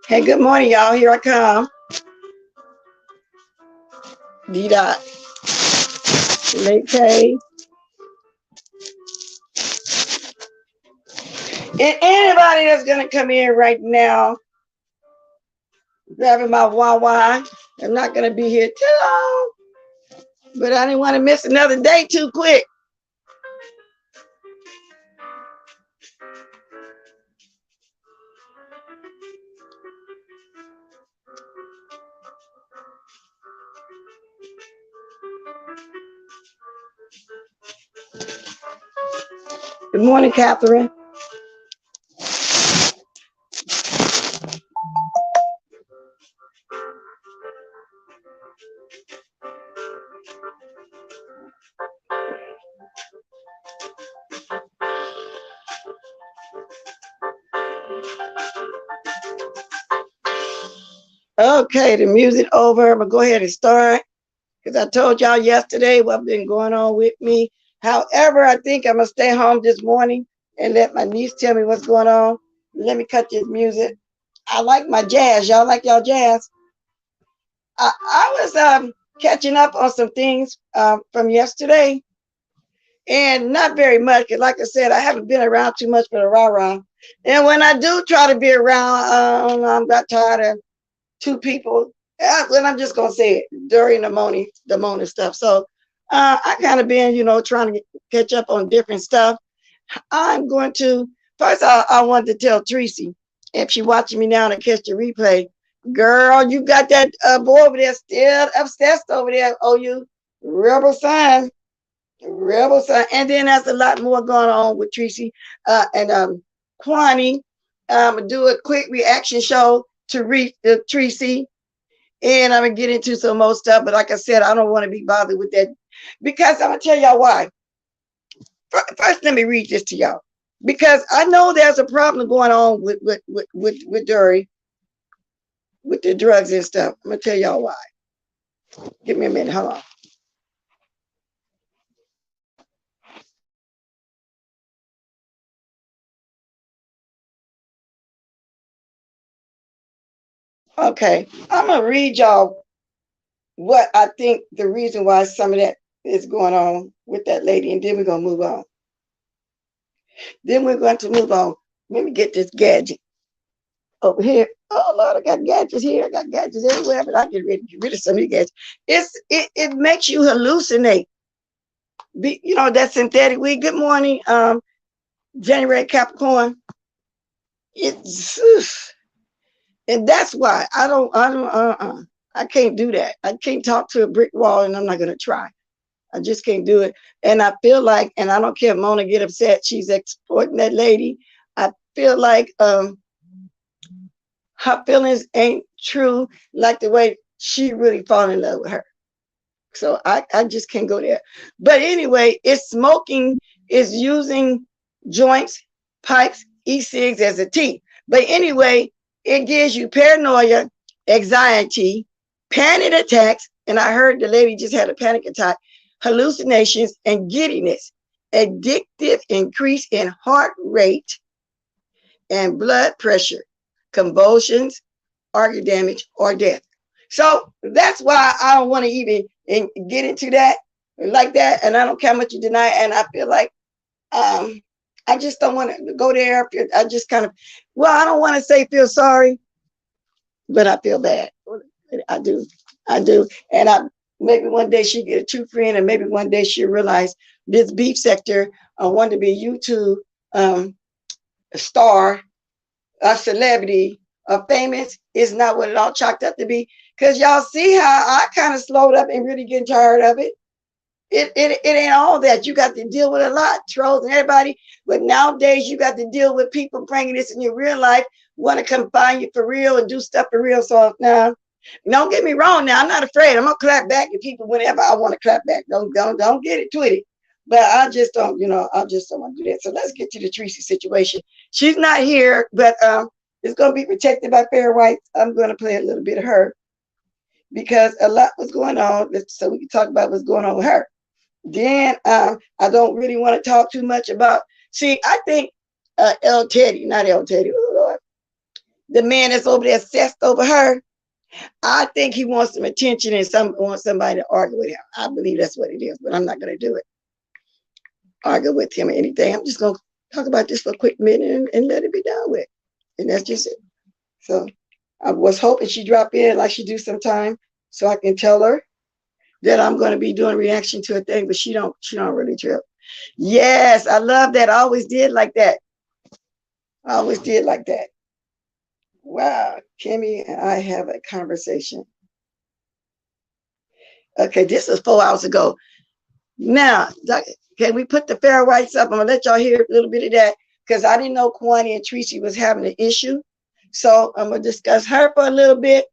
Hey, good morning, y'all. Here I come. D-Dot. Late K. And anybody that's going to come in right now, grabbing my Wawa. I'm not going to be here too long, but I didn't want to miss another day too quick. Good morning, Catherine. Okay, the music over. I'm going to go ahead and start because I told y'all yesterday what's been going on with me. However, I think I'm going to stay home this morning and let my niece tell me what's going on. Let me cut this music. I like my jazz. Y'all like y'all jazz? I was catching up on some things from yesterday, and not very much. Cause like I said, I haven't been around too much for the rah-rah. And when I do try to be around, I'm not tired of two people. And I'm just gonna say it during the morning stuff. So I kind of been, trying to catch up on different stuff. I'm going to first. I wanted to tell Tracy if she watching me now and catch the replay. Girl, you got that boy over there still obsessed over there. Oh, you rebel son. And then there's a lot more going on with Tracy and Kwani. Do a quick reaction show to reach the Tracy. And I'm going to get into some more stuff. But like I said, I don't want to be bothered with that because I'm going to tell y'all why. First, let me read this to y'all. because I know there's a problem going on with Dory, with the drugs and stuff. I'm gonna tell y'all why. Give me a minute. Hold on. Okay, I'm gonna read y'all what I think the reason why some of that is going on with that lady, and then we're gonna move on. Then we're going to move on. Let me get this gadget over here. Oh Lord, I got gadgets here. I got gadgets everywhere, but I get rid of some of these gadgets. It makes you hallucinate. You know that synthetic weed. Good morning, January Capricorn. It's and that's why I can't do that. I can't talk to a brick wall, and I'm not gonna try. I just can't do it. And I feel like, and I don't care if Mona get upset, she's exploiting that lady. I feel like her feelings ain't true like the way she really fall in love with her. So I just can't go there. But anyway, it's smoking, is using joints, pipes, e-cigs as a tea. But anyway, it gives you paranoia, anxiety, panic attacks, and I heard the lady just had a panic attack, hallucinations, and giddiness, addictive increase in heart rate and blood pressure, convulsions, organ damage, or death. So that's why I don't want to even get into that like that. And I don't care how much you deny. And I feel like I just don't want to go there. I just kind of, well, I don't want to say feel sorry, but I feel bad. I do. I do. And maybe one day she get a true friend, and maybe one day she'll realize this beef sector, I want to be a YouTube star, a celebrity, a famous, is not what it all chalked up to be. Because y'all see how I kind of slowed up and really getting tired of it. It ain't all that. You got to deal with a lot, trolls and everybody. But nowadays you got to deal with people bringing this in your real life, want to come find you for real and do stuff for real. So now, don't get me wrong. Now I'm not afraid. I'm gonna clap back at people whenever I want to clap back. Don't get it twisted. But I just don't, I just don't want to do that. So let's get to the Tracy situation. She's not here, but it's gonna be protected by fair rights. I'm gonna play a little bit of her because a lot was going on. So we can talk about what's going on with her. Then I don't really want to talk too much about. See, I think El Teddy, not El Teddy, oh Lord, the man that's over there obsessed over her. I think he wants some attention and wants somebody to argue with him. I believe that's what it is, but I'm not going to do it. Argue with him or anything. I'm just going to talk about this for a quick minute and let it be done with. And that's just it. So I was hoping she'd drop in like she do sometime so I can tell her that I'm going to be doing a reaction to a thing, but she don't really trip. Yes, I love that. I always did like that. I always did like that. Wow, Kimmy and I have a conversation. Okay, this was 4 hours ago. Now, can we put the fair rights up? I'm gonna let y'all hear a little bit of that because I didn't know Kwani and Tracy was having an issue. So I'm gonna discuss her for a little bit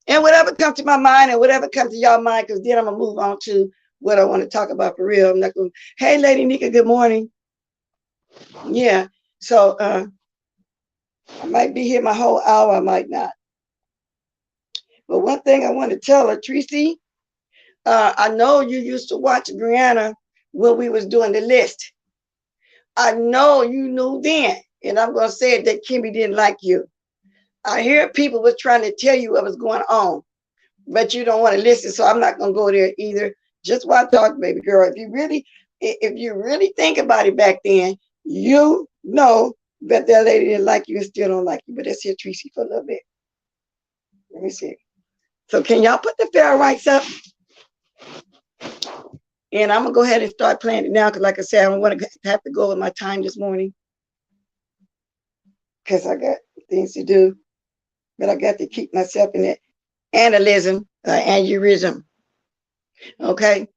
and whatever comes to my mind and whatever comes to y'all mind, because then I'm gonna move on to what I want to talk about for real. I'm not going, hey Lady Nika, good morning. Yeah, so I might be here my whole hour, I might not. But one thing I want to tell her, Tracy, I know you used to watch Brianna when we was doing the list. I know you knew then, and I'm going to say it, that Kimmy didn't like you. I hear people was trying to tell you what was going on, but you don't want to listen, so I'm not going to go there either. Just while I talk, baby girl, if you really think about it back then, you know that lady didn't like you and still don't like you. But let's hear Tracy for a little bit. Let me see. So can y'all put the fair rights up? And I'm gonna go ahead and start playing it now because, like I said, I don't want to have to go with my time this morning because I got things to do. But I got to keep myself in that aneurysm. Okay.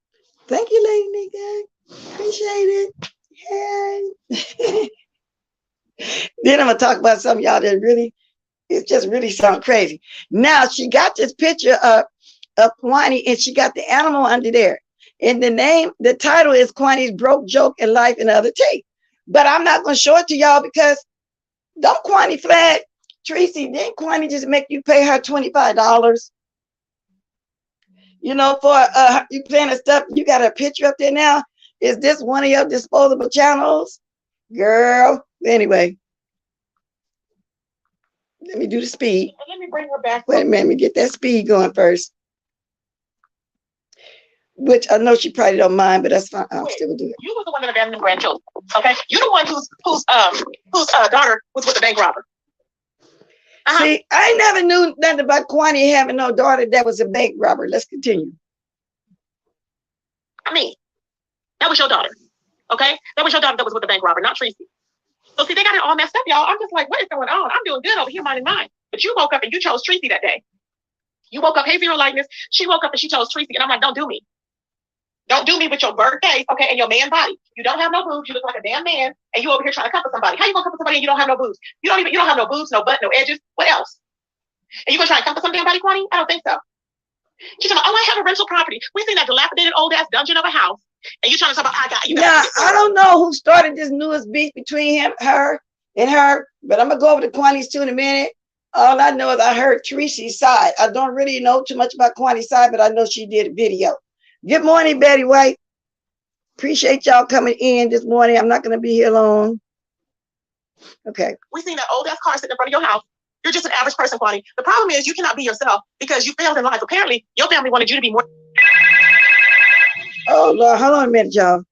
Thank you, Lady Nika. Appreciate it. Yay. Then I'm gonna talk about some of y'all that really, it just really sound crazy. Now she got this picture of Kwani, and she got the animal under there. And the title is Kwani's Broke Joke in Life and Other Take. But I'm not going to show it to y'all because don't Kwani flag Tracy. Didn't Kwani just make you pay her $25? You know, for you playing the stuff. You got a picture up there now. Is this one of your disposable channels, girl? Anyway, let me do the speed. Let me bring her back. Wait a minute, let me get that speed going first. Which I know she probably don't mind, but that's fine. I'll still do it. You were the one that abandoned the grandchildren. Okay, you're the one whose daughter was with the bank robber. See, I never knew nothing about Kwani having no daughter that was a bank robber. Let's continue. I mean, that was your daughter. Okay, that was your daughter that was with the bank robber, not Tracy. So see, they got it all messed up, y'all. I'm just like, what is going on? I'm doing good over here, minding mine. But you woke up and you chose Tracy that day. You woke up, hey, zero likeness. She woke up and she chose Tracy, and I'm like, don't do me. Don't do me with your bird face, okay, and your man body. You don't have no boobs. You look like a damn man, and you over here trying to comfort somebody. How you gonna comfort somebody and you don't have no boobs? You don't have no boobs, no butt, no edges. What else? And you gonna try to comfort some damn body, Kwani? I don't think so. She's like, oh, I have a rental property. We seen that dilapidated old ass dungeon of a house, and you trying to talk about I got you. Now I don't know who started this newest beef between her, but I'm gonna go over to Kwani's too in a minute. All I know is I heard Tracy's side. I don't really know too much about Kwani's side, but I know she did a video. Good morning, Betty White. Appreciate y'all coming in this morning. I'm not going to be here long. Okay. We seen that old ass car sitting in front of your house. You're just an average person, Kwani. The problem is you cannot be yourself because you failed in life. Apparently, your family wanted you to be more. Oh, Lord. Hold on a minute, y'all.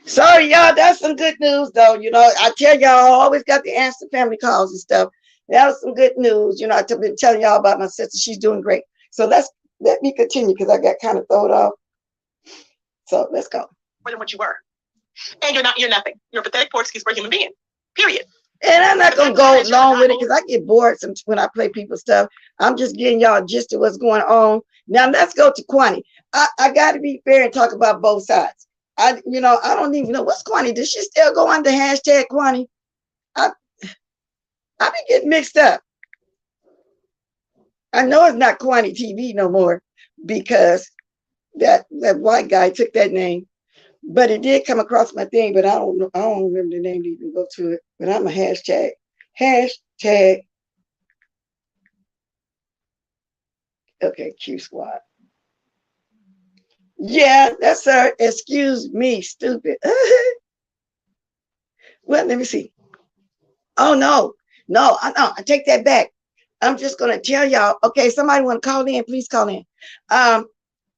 Sorry, y'all. That's some good news, though. You know, I tell y'all, I always got to answer family calls and stuff. That was some good news. You know, I've been telling y'all about my sister. She's doing great. So let me continue because I got kind of thrown off. So let's go. More than what you were. And you're nothing. You're a pathetic poor excuse for a human being. Period. And I'm not going to go long with it because I get bored when I play people's stuff. I'm just getting y'all a gist of what's going on. Now let's go to Kwani. I got to be fair and talk about both sides. I don't even know what's Kwani. Does she still go under hashtag Kwani? I be getting mixed up. I know it's not Kwani TV no more because that white guy took that name. But it did come across my thing, but I don't remember the name to even go to it. But I'm a hashtag. Okay, Q Squad. Yeah, that's her. Excuse me, stupid. Well, let me see. Oh no, I take that back. I'm just gonna tell y'all. Okay, somebody want to call in? Please call in. I'm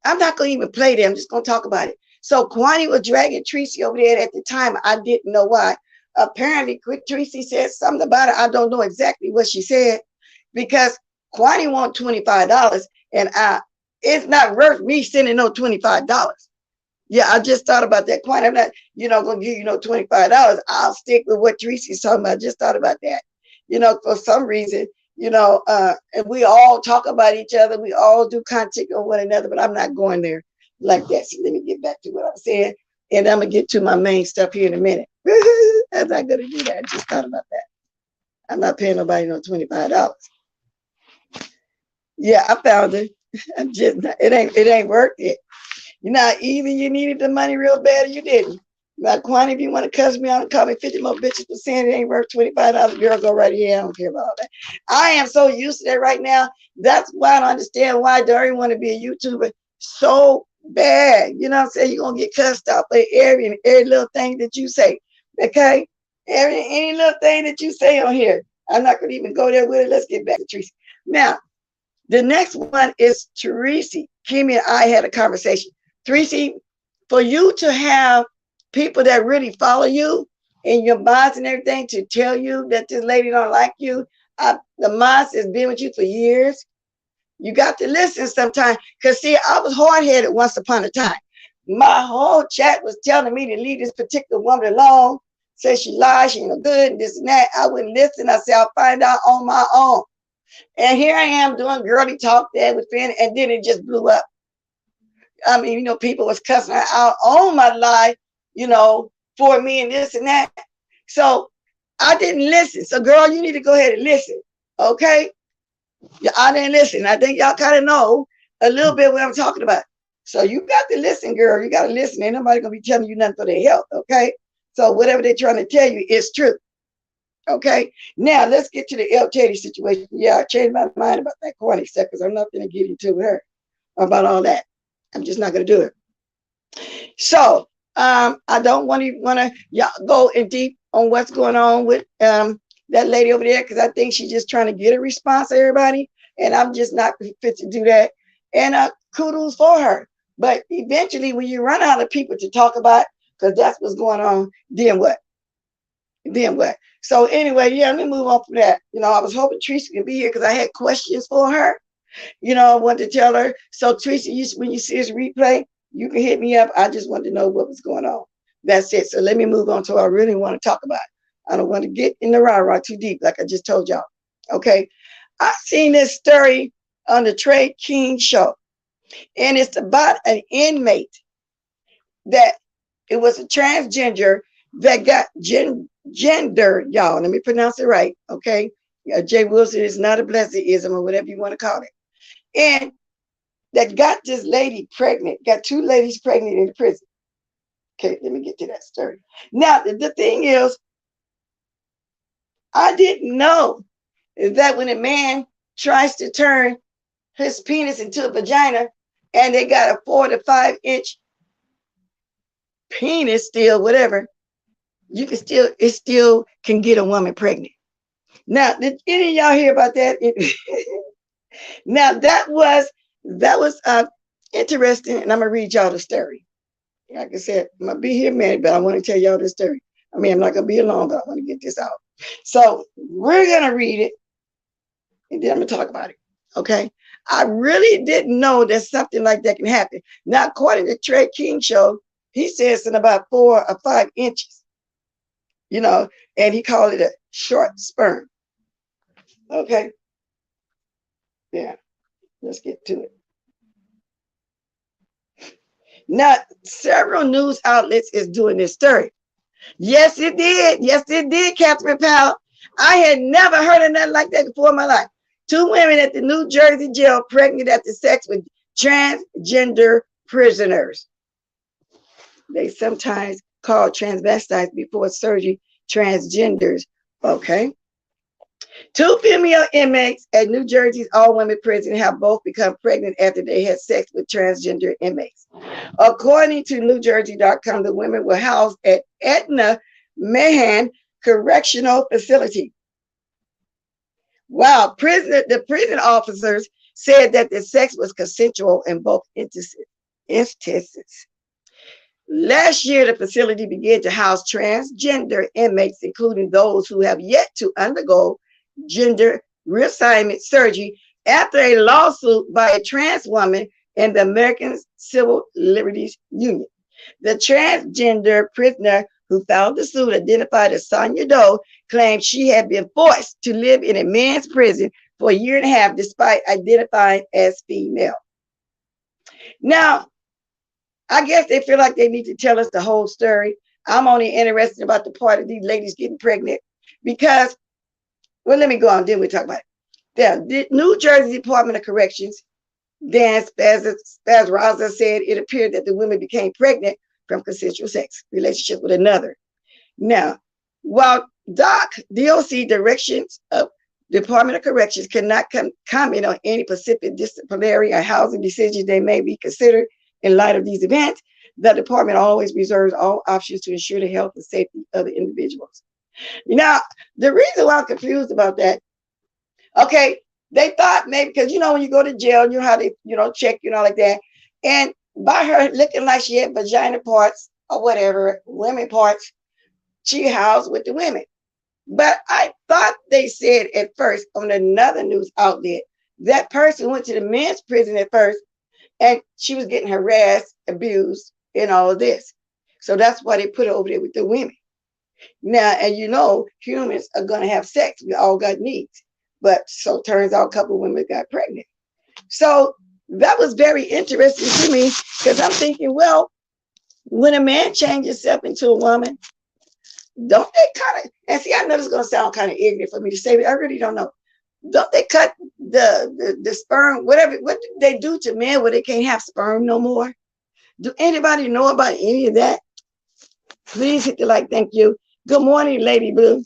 not gonna even play them. I'm just gonna talk about it. So Kwani was dragging Tracy over there at the time. I didn't know why. Apparently, Tracy said something about it. I don't know exactly what she said because Kwani want $25, and it's not worth me sending no $25. Yeah, I just thought about that. Kwani, I'm not, gonna give you no $25. I'll stick with what Tracy's talking about. I just thought about that. For some reason, and we all talk about each other. We all do content on one another, but I'm not going there like that. So let me get back to what I'm saying, and I'm gonna get to my main stuff here in a minute. I'm not gonna do that. I just thought about that. I'm not paying nobody no $25. Yeah, I found it. It ain't worth it. Either you needed the money real bad or you didn't. Now, Kwani, if you want to cuss me out and call me 50 more bitches for saying it ain't worth $25, girl, go right here. I don't care about all that. I am so used to that right now. That's why I don't understand why Dory want to be a YouTuber so bad. You know what I'm saying? You're going to get cussed out for every little thing that you say. Okay? Any little thing that you say on here. I'm not going to even go there with it. Let's get back to Tracy. Now, the next one is Tracy. Kimmy and I had a conversation. Tracy, for you to have people that really follow you in your minds and everything to tell you that this lady don't like you, the mods has been with you for years. You got to listen sometimes. Because, see, I was hard-headed once upon a time. my whole chat was telling me to leave this particular woman alone. Say she lies, she ain't no good, and this and that. I wouldn't listen. I said, I'll find out on my own. And here I am doing girly talk there with Finn, and then it just blew up. I mean, people was cussing her out on my life, for me and this and that. So I didn't listen. So, girl, you need to go ahead and listen, okay? I didn't listen. I think y'all kind of know a little bit what I'm talking about. So you got to listen, girl. You got to listen. Ain't nobody going to be telling you nothing for their health, okay? So whatever they're trying to tell you is true, okay? Now, let's get to the L. Teddy situation. Yeah, I changed my mind about that corny stuff because I'm not going to get into her about all that. I'm just not going to do it. So I don't want to y'all go in deep on what's going on with that lady over there, because I think she's just trying to get a response to everybody, and I'm just not fit to do that. And kudos for her. But eventually, when you run out of people to talk about, because that's what's going on, then what? Then what? So anyway, yeah, let me move on from that. I was hoping Teresa could be here because I had questions for her. I wanted to tell her. So Teresa, when you see this replay, you can hit me up. I just wanted to know what was going on. That's it. So let me move on to what I really want to talk about. I don't want to get in the rah-rah too deep, like I just told y'all. Okay. I seen this story on the TREYKING show, and it's about an inmate that it was a transgender that got gender, y'all. Let me pronounce it right. Okay. Jay Wilson is not a blessedism or whatever you want to call it. And that got this lady pregnant, got two ladies pregnant in the prison. Okay, let me get to that story. Now, the thing is, I didn't know that when a man tries to turn his penis into a vagina and they got a 4 to 5 inch penis still, whatever, it still can get a woman pregnant. Now, did any of y'all hear about that? Now, that was interesting, and I'm gonna read y'all the story. Like I said, I'm gonna be here a minute, but I want to tell y'all the story. I mean, I'm not gonna be alone, but I want to get this out. So we're gonna read it, and then I'm gonna talk about it. Okay. I really didn't know that something like that can happen. Now, according to TREYKING show, he says in about 4 or 5 inches, and he called it a short sperm. Okay. Yeah. Let's get to it. Now, several news outlets is doing this story. Yes, it did. Yes, it did, Catherine Powell. I had never heard of nothing like that before in my life. 2 women at the New Jersey jail pregnant after sex with transgender prisoners. They sometimes call transvestites before surgery transgenders. Okay. 2 female inmates at New Jersey's all-women prison have both become pregnant after they had sex with transgender inmates. According to NewJersey.com, the women were housed at Etna Mahan Correctional Facility. Wow, the prison officers said that the sex was consensual in both instances. Last year, the facility began to house transgender inmates, including those who have yet to undergo gender reassignment surgery after a lawsuit by a trans woman and the American Civil Liberties Union. The transgender prisoner who filed the suit, identified as Sonia Doe, claimed she had been forced to live in a men's prison for 1.5 years despite identifying as female. Now, I guess they feel like they need to tell us the whole story. I'm only interested about the part of these ladies getting pregnant because, well, let me go on, then we'll talk about it. The New Jersey Department of Corrections, Dan Spazraza, said it appeared that the women became pregnant from consensual sex relationship with another. Now, while DOC directions of Department of Corrections cannot comment on any specific disciplinary or housing decisions they may be considered in light of these events, the department always reserves all options to ensure the health and safety of the individuals. Now, the reason why I'm confused about that, okay, they thought maybe because when you go to jail, how they check like that, and by her looking like she had vagina parts or whatever, women parts, she housed with the women. But I thought they said at first on another news outlet that person went to the men's prison at first, and she was getting harassed, abused, in all of this. So that's why they put it over there with the women. Now, and you know, humans are going to have sex. We all got needs. But so turns out a couple of women got pregnant. So that was very interesting to me because I'm thinking, well, when a man changes himself into a woman, don't they kind of, and see, I know this is going to sound kind of ignorant for me to say, but I really don't know. Don't they cut the sperm, whatever, what do they do to men where they can't have sperm no more? Do anybody know about any of that? Please hit the like, thank you. Good morning, Lady Blue.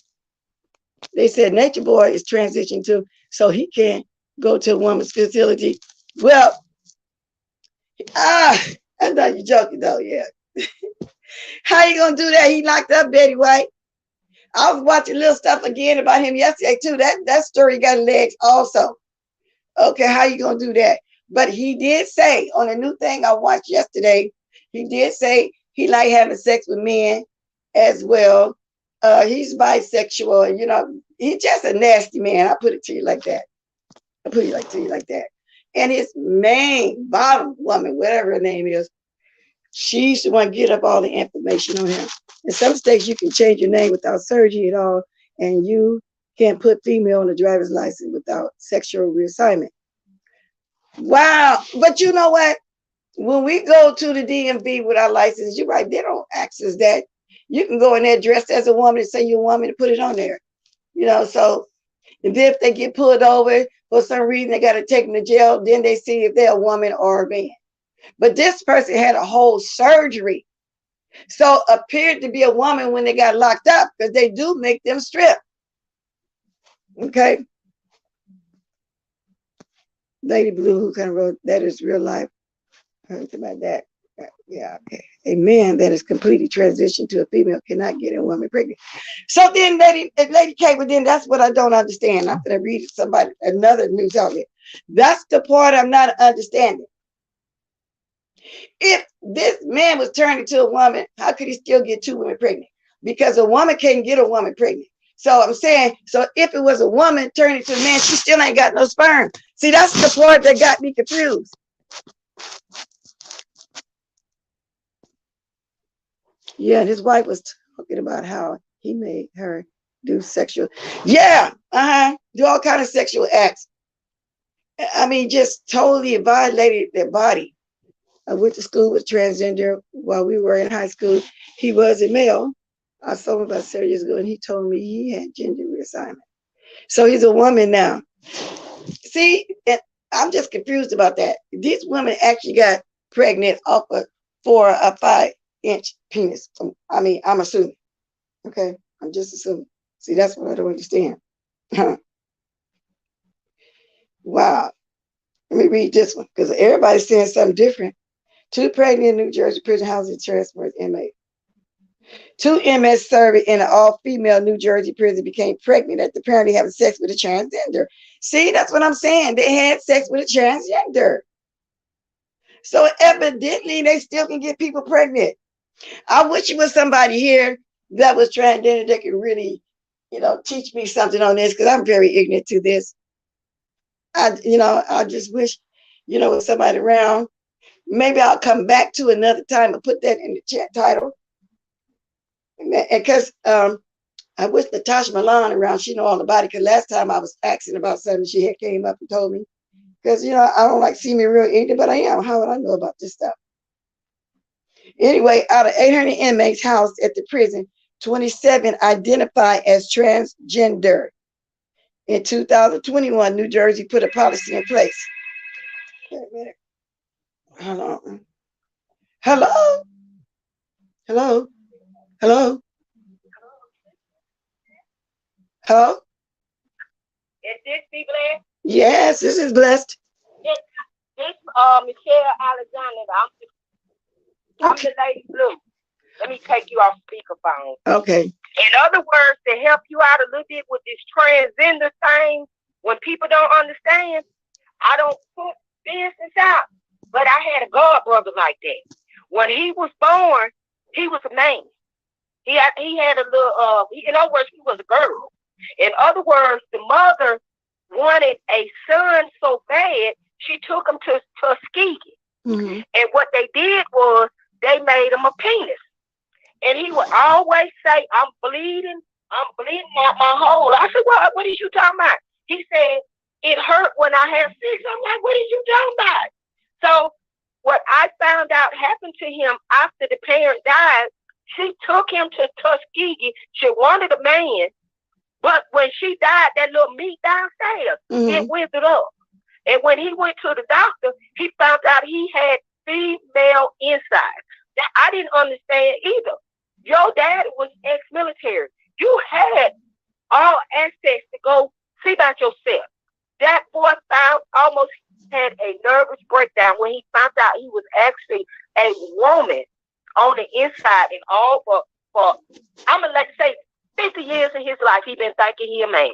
They said Nature Boy is transitioning to, so he can't go to a woman's facility. Well, I know you're joking though, yeah. How you gonna do that? He locked up Betty White. I was watching little stuff again about him yesterday too. That story got legs also. Okay, how you gonna do that? But he did say on a new thing I watched yesterday, he did say he like having sex with men as well. He's bisexual, and you know, he's just a nasty man. I put it to you like that. I put it to you like that. And his main bottom woman, whatever her name is, she's the one to get up all the information on him. In some states, you can change your name without surgery at all, and you can't put female on the driver's license without sexual reassignment. Wow. But you know what? When we go to the DMV with our license, you're right, they don't access that. You can go in there dressed as a woman and say you're a woman and put it on there. You know, so and then if they get pulled over for some reason, they got to take them to jail. Then they see if they're a woman or a man. But this person had a whole surgery. So appeared to be a woman when they got locked up because they do make them strip. Okay. Lady Blue, who kind of wrote, that is real life. I heard about that. Yeah, okay. A man that is completely transitioned to a female cannot get a woman pregnant. So then Lady K, but then that's what I don't understand. I'm going to read somebody, another news outlet. That's the part I'm not understanding. If this man was turned into a woman, how could he still get two women pregnant? Because a woman can't get a woman pregnant. So I'm saying, so if it was a woman turned into a man, she still ain't got no sperm. See, that's the part that got me confused. Yeah, and his wife was talking about how he made her do sexual, do all kind of sexual acts. I mean, just totally violated their body. I went to school with transgender while we were in high school. He was a male. I saw him about 7 years ago, and he told me he had gender reassignment. So he's a woman now. See, and I'm just confused about that. These women actually got pregnant off of for a 5-inch penis. I'm assuming. Okay, I'm just assuming. See, that's what I don't understand. Wow. Let me read this one because everybody's saying something different. 2 pregnant New Jersey prison housing transferred inmate. 2 inmates serving in an all-female New Jersey prison became pregnant after apparently having sex with a transgender. See, that's what I'm saying. They had sex with a transgender. So evidently, they still can get people pregnant. I wish it was somebody here that was transgender that could really, teach me something on this because I'm very ignorant to this. I just wish, with somebody around. Maybe I'll come back to another time and put that in the chat title. Because I wish Natasha Milan around, she know all about it. Because last time I was asking about something, she had came up and told me. Because, I don't like see me real ignorant, but I am. How would I know about this stuff? Anyway, out of 800 inmates housed at the prison, 27 identify as transgender. In 2021, New Jersey put a policy in place. Wait a minute. Hello? Hello? Hello? Hello? Hello? Is this be blessed? Yes, this is blessed. This Michelle Alexander. I'm the Lady Blue. Let me take you off speakerphone. Okay. In other words, to help you out a little bit with this transgender thing, when people don't understand, I don't put business out. But I had a god brother like that. When he was born, he was a man. He had a little, in other words, he was a girl. In other words, the mother wanted a son so bad, she took him to Tuskegee. Mm-hmm. And what they did was they made him a penis. And he would always say, I'm bleeding out my hole. I said, what are you talking about? He said, it hurt when I had sex. I'm like, what are you talking about? So what I found out happened to him after the parent died, she took him to Tuskegee. She wanted a man, but when she died, that little meat downstairs, it withered up. And when he went to the doctor, he found out he had female insides. I didn't understand either. Your dad was ex-military. You had all access to go see about yourself. That boy almost had a nervous breakdown when he found out he was actually a woman on the inside, and all for I'm gonna say 50 years in his life, he been thinking he a man.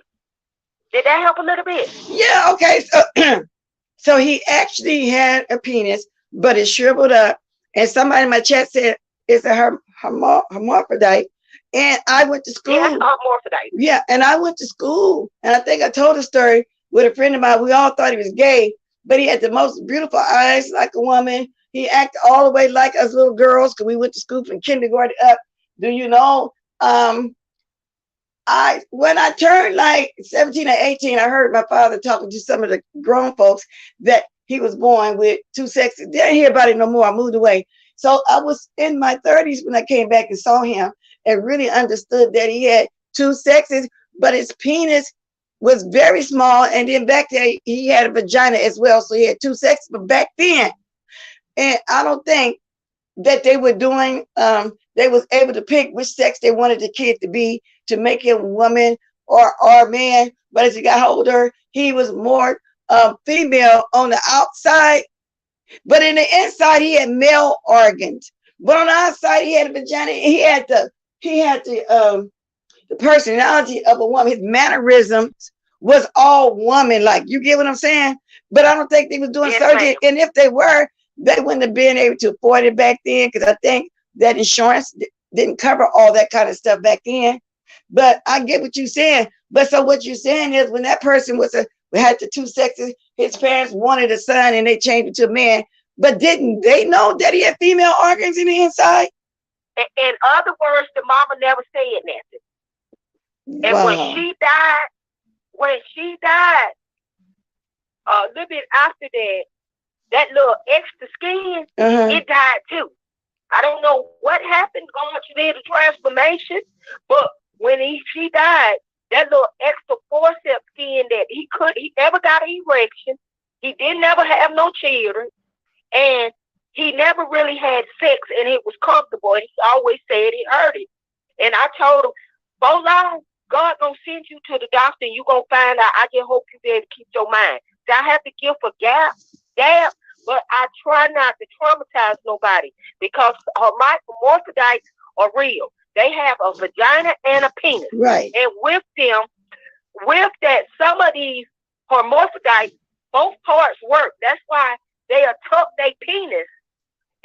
Did that help a little bit? Yeah. Okay. So, so he actually had a penis, but it shriveled up. And somebody in my chat said it's a hermaphrodite. And I went to school. Yeah, it's hermaphrodite. Yeah, and I went to school, and I think I told a story with a friend of mine. We all thought he was gay, but he had the most beautiful eyes, like a woman. He acted all the way like us little girls, because we went to school from kindergarten up. Do you know? When I turned like 17 or 18, I heard my father talking to some of the grown folks that he was born with two sexes. Didn't hear about it no more. I moved away. So I was in my 30s when I came back and saw him and really understood that he had two sexes, but his penis was very small. And then back there, he had a vagina as well. So he had two sexes, but back then, and I don't think that they were doing, they was able to pick which sex they wanted the kid to be, to make him a woman or a man. But as he got older, he was more female on the outside, but in the inside he had male organs. But on the outside he had a vagina. He had the personality of a woman. His mannerisms was all woman like. You get what I'm saying? But I don't think they was doing surgery. And if they were, they wouldn't have been able to afford it back then, because I think that insurance didn't cover all that kind of stuff back then. But I get what you're saying. But so what you're saying is, when that person had the two sexes, his parents wanted a son and they changed it to a man. But didn't they know that he had female organs in the inside? In other words, the mama never said nothing. And when she died, a little bit after that, that little extra skin, it died too. I don't know what happened. God did a transformation, but when she died, that little extra forceps skin that he never got an erection. He didn't ever have no children, and he never really had sex, and it was comfortable. And he always said it hurt him. And I told him, "For long, God gonna send you to the doctor, and you gonna find out. I just hope you be able to keep your mind." So I have to give a gap, but I try not to traumatize nobody, because hermaphrodites are real. They have a vagina and a penis. Right. And with that, some of these hermaphrodites, both parts work. That's why they'll tuck their penis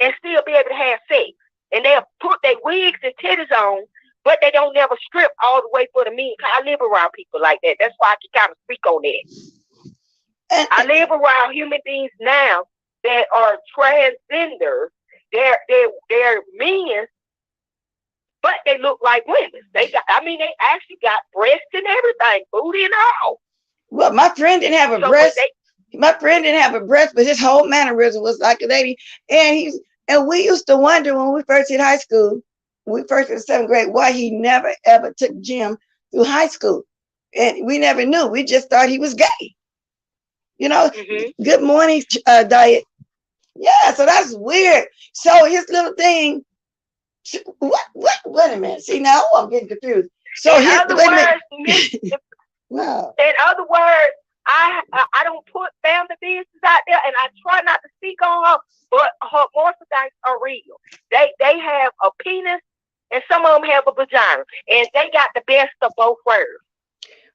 and still be able to have sex. And they'll put their wigs and titties on, but they don't never strip all the way for the men. I live around people like that. That's why I can kind of speak on that. I live around human beings now that are transgender. They're men, but they look like women. They actually got breasts and everything, booty and all. Well, my friend didn't have a breast. My friend didn't have a breast, but his whole mannerism was like a lady. And we used to wonder when we first hit high school, when we first in 7th grade, why he never ever took gym through high school. And we never knew. We just thought he was gay. You know, Good morning, Diet. Yeah, so that's weird. So his little thing, wait a minute. See, now I'm getting confused. So in other words, I don't put family business out there, and I try not to speak on her, but her morphodite are real. They have a penis, and some of them have a vagina, and they got the best of both worlds.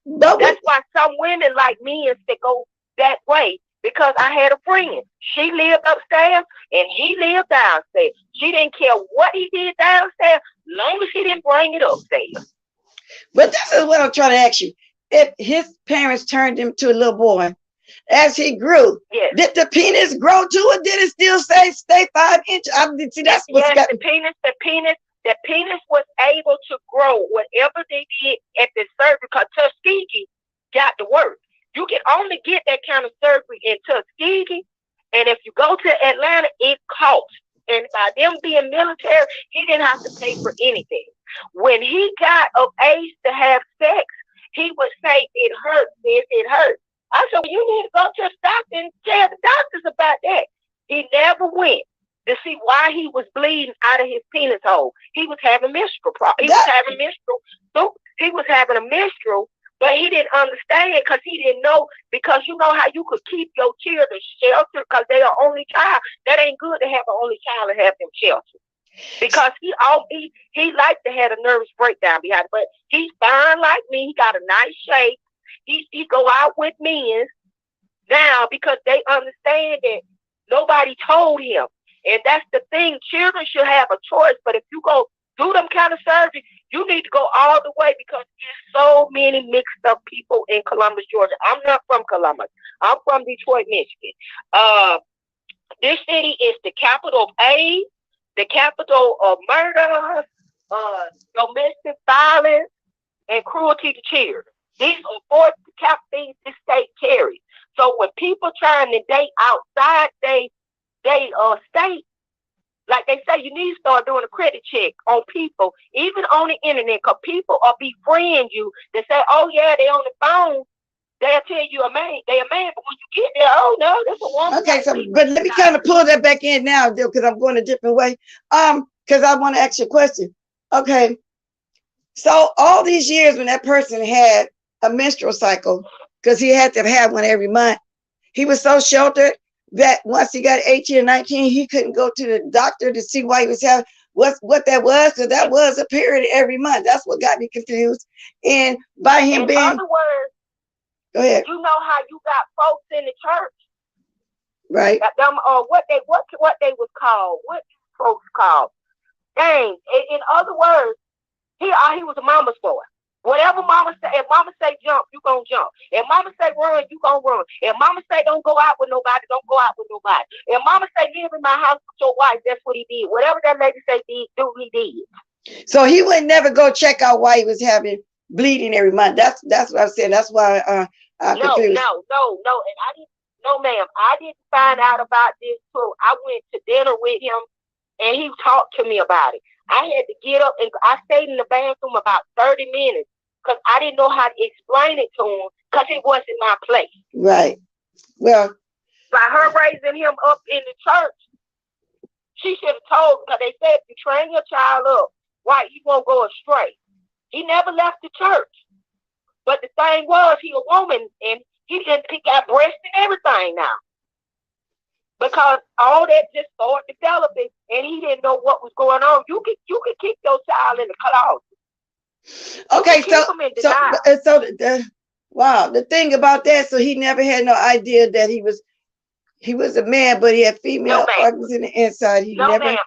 That's why some women like me to go that way, because I had a friend. She lived upstairs and he lived downstairs. She didn't care what he did downstairs, long as he didn't bring it upstairs. But this is what I'm trying to ask you. If his parents turned him to a little boy, as he grew. Yes. Did the penis grow too, or did it still stay 5 inches? See, that's what's yes, got the penis was able to grow whatever they did at the surgery, because Tuskegee got to work. You can only get that kind of surgery in Tuskegee, and if you go to Atlanta, it costs. And by them being military, he didn't have to pay for anything. When he got of age to have sex, he would say, "It hurts, sis, it hurts." I said, "Well, you need to go to the doctor and tell the doctors about that." He never went to see why he was bleeding out of his penis hole. He was having menstrual problems. He was having a menstrual, but he didn't understand because he didn't know, because you know how you could keep your children sheltered because they are only child. That ain't good to have an only child and have them sheltered. Because he liked to have a nervous breakdown behind it, but he's fine like me. He got a nice shape. He go out with men now because they understand that nobody told him. And that's the thing. Children should have a choice, but if you go do them kind of surgery, you need to go all the way, because there's so many mixed up people in Columbus, Georgia. I'm not from Columbus. I'm from Detroit, Michigan. This city is the capital of AIDS, the capital of murder, domestic violence, and cruelty to children. These are 4 cap things this state carries. So when people trying to date outside they state, like they say, you need to start doing a credit check on people, even on the internet, because people are befriend you. They say, "Oh yeah, they on the phone." They'll tell you they're a man, but when you get there, oh no, that's a woman. Okay, so but let me kind of pull that back in now, because I'm going a different way. Because I want to ask you a question. Okay, so all these years when that person had a menstrual cycle, because he had to have one every month, he was so sheltered that once he got 18 or 19, he couldn't go to the doctor to see why he was having what that was, because that was a period every month. That's what got me confused. And by him being, in other words, go ahead. You know how you got folks in the church, right? Them, what they was called, what folks called. Dang. In other words, he was a mama's boy. Whatever mama say, if mama say jump, you gonna jump. If mama say run, you gonna run. If mama say don't go out with nobody, don't go out with nobody. If mama say live in my house with your wife, that's what he did. Whatever that lady say he did. So he would never go check out why he was having bleeding every month. That's what I'm saying. That's why I'm confused. No. And ma'am, I didn't find out about this till I went to dinner with him and he talked to me about it. I had to get up and I stayed in the bathroom about 30 minutes because I didn't know how to explain it to him because it wasn't my place. Right. Well, by her raising him up in the church, she should have told, because they said if you train your child up right, he won't go astray. He never left the church. But the thing was, he a woman and he got breasts and everything now. Because all that just started developing and he didn't know what was going on. You could keep your child in the closet. Okay, wow, the thing about that, so he never had no idea that he was a man, but he had female organs in the inside. No, ma'am.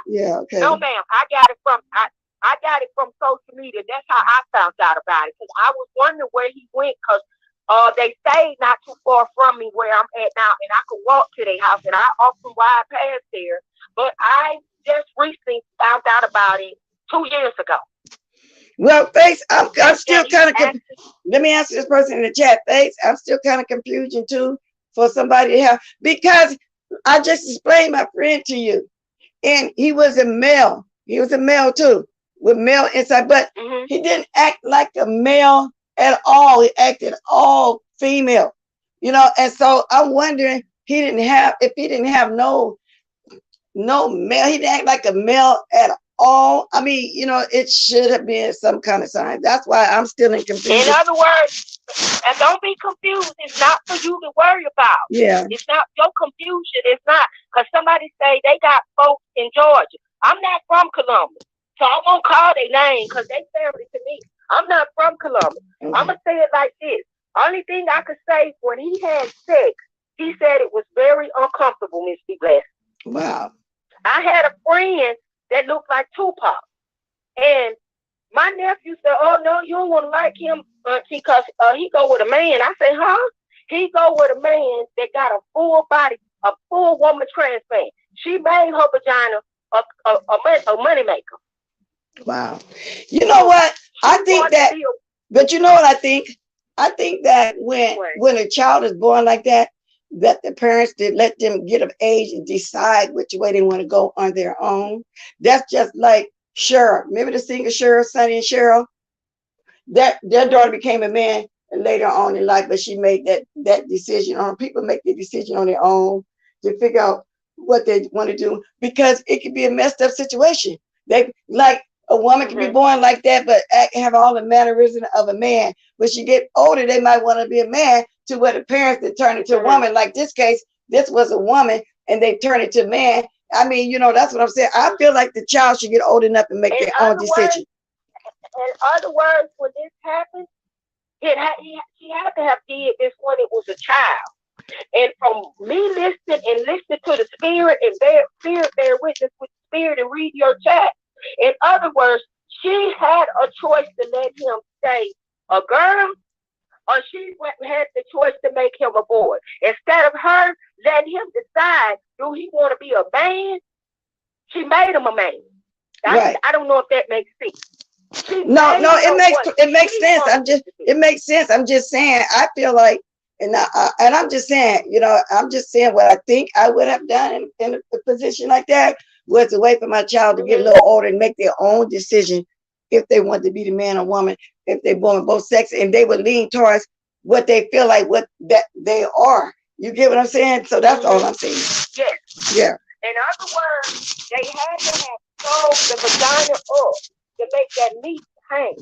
Okay. No, ma'am. I got it from social media. That's how I found out about it. Because I was wondering where he went, because they stayed not too far from me where I'm at now, and I could walk to their house, and I often ride past there. But I just recently found out about it 2 years ago. Well, Faith, I'm still kind of let me answer this person in the chat. Faith, I'm still kind of confusion too for somebody to have, because I just explained my friend to you, and he was a male. He was a male too, with male inside, but he didn't act like a male at all. He acted all female, and so I'm wondering, if he didn't have no male, he didn't act like a male at all. I mean, it should have been some kind of sign. That's why I'm still in confusion. In other words, and don't be confused. It's not for you to worry about. Yeah. It's not your confusion. It's not, because somebody say they got folks in Georgia. I'm not from Columbus, so I won't call their name because they family to me. I'm not from Columbus. I'm going to say it like this. Only thing I could say, when he had sex, he said it was very uncomfortable, Miss B. Bless. Wow. I had a friend that looked like Tupac. And my nephew said, "Oh, no, you don't want to like him because he go with a man." I said, "Huh?" He go with a man that got a full body, a full woman transplant. She made her vagina a money maker. Wow. You know what? I think that, but you know what I think? I think that when a child is born like that the parents did let them get of age and decide which way they want to go on their own. That's just like Cheryl. Remember the singer Cheryl, Sonny and Cheryl? Their daughter became a man later on in life, but she made that decision on. People make the decision on their own to figure out what they want to do, because it could be a messed up situation. They like a woman can be born like that, but have all the mannerisms of a man. When she get older, they might want to be a man to where the parents that turn into a woman. Like this case, this was a woman and they turn it to a man. I mean, that's what I'm saying. I feel like the child should get old enough and make their own decision. In other words, when this happened, she had to have did this when it was a child. And from me listening to the spirit and spirit bear witness with the spirit and read your chat. In other words, she had a choice to let him stay a girl, or she had the choice to make him a boy. Instead of her letting him decide, do he want to be a man? She made him a man. Right. I don't know if that makes sense. No, it makes sense. It makes sense. I'm just saying, I feel like, and I'm just saying, I'm just saying what I think I would have done in a position like that was to wait for my child to get a little older and make their own decision if they want to be the man or woman, if they're born with both sexes, and they would lean towards what they feel like what that they are. You get what I'm saying? So that's all I'm saying. Yes. Yeah. In other words, they had to have sewn the vagina up to make that meat hang.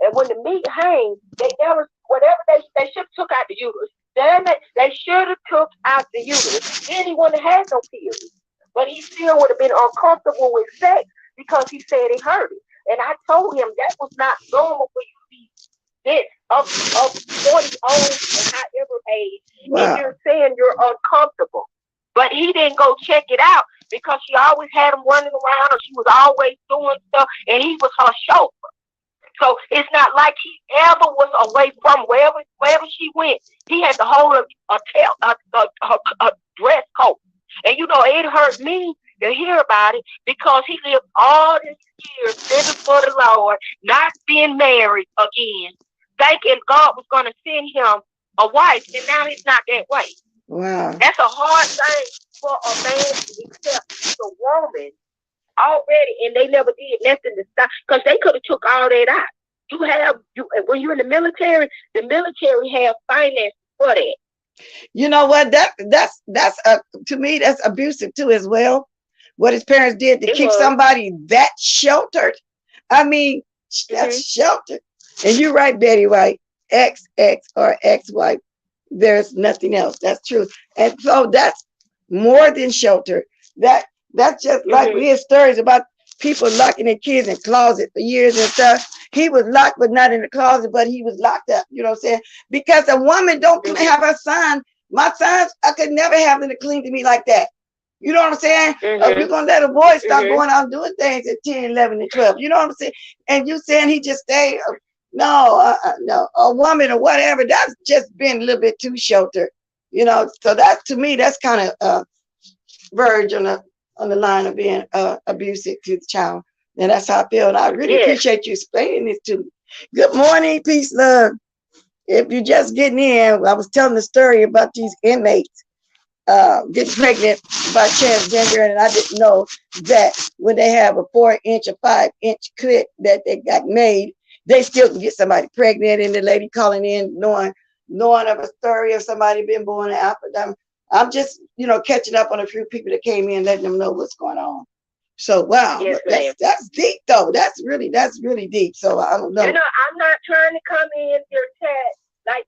And when the meat hangs, they never, whatever they should have took out the uterus. Damn it, they should have took out the uterus. Then he wouldn't have had no period. But he still would have been uncomfortable with sex because he said it hurt him. And I told him that was not normal for you to be this of 40 old and however age. Wow. And you're saying you're uncomfortable. But he didn't go check it out because she always had him running around, or she was always doing stuff, and he was her chauffeur. So it's not like he ever was away from wherever she went. He had to hold a dress coat. And it hurt me to hear about it because he lived all these years living for the Lord, not being married again, thinking God was going to send him a wife, and now he's not that way. Wow. That's a hard thing for a man to accept the woman already, and they never did nothing to stop, because they could have took all that out. When you're in the military have finances for that. You know what? That's to me that's abusive too as well. What his parents did to keep somebody that sheltered. I mean, that's sheltered. And you're right, Betty, right? Ex or ex-wife. There's nothing else. That's true. And so that's more than shelter. That's just like we hear stories about people locking their kids in closet for years and stuff. He was locked, but not in the closet, but he was locked up. You know what I'm saying? Because a woman don't have her son. My sons, I could never have them to clean to me like that. You know what I'm saying? We're going to let a boy start going out and doing things at 10, 11, and 12. You know what I'm saying? And you saying he just stayed? No, no. A woman or whatever, that's just been a little bit too sheltered. So that, to me, that's kind of verge on the line of being abusive to the child. And that's how I feel. And I really appreciate you explaining this to me. Good morning, peace, love. If you're just getting in, I was telling the story about these inmates getting pregnant by transgender, and I didn't know that when they have a 4-inch or 5-inch clit that they got made, they still can get somebody pregnant. And the lady calling in, knowing of a story of somebody being born in Africa. I'm just, catching up on a few people that came in, letting them know what's going on. So, wow, yes, that's deep, though. That's really deep. So, I don't know. I'm not trying to come in your chat like,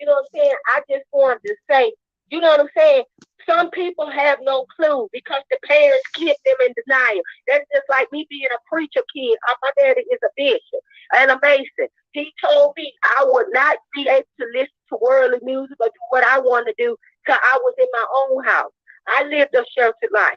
you know what I'm saying? I just wanted to say, you know what I'm saying? Some people have no clue because the parents keep them in denial. That's just like me being a preacher kid. My daddy is a bishop and a mason. He told me I would not be able to listen to worldly music or do what I want to do till I was in my own house. I lived a sheltered life.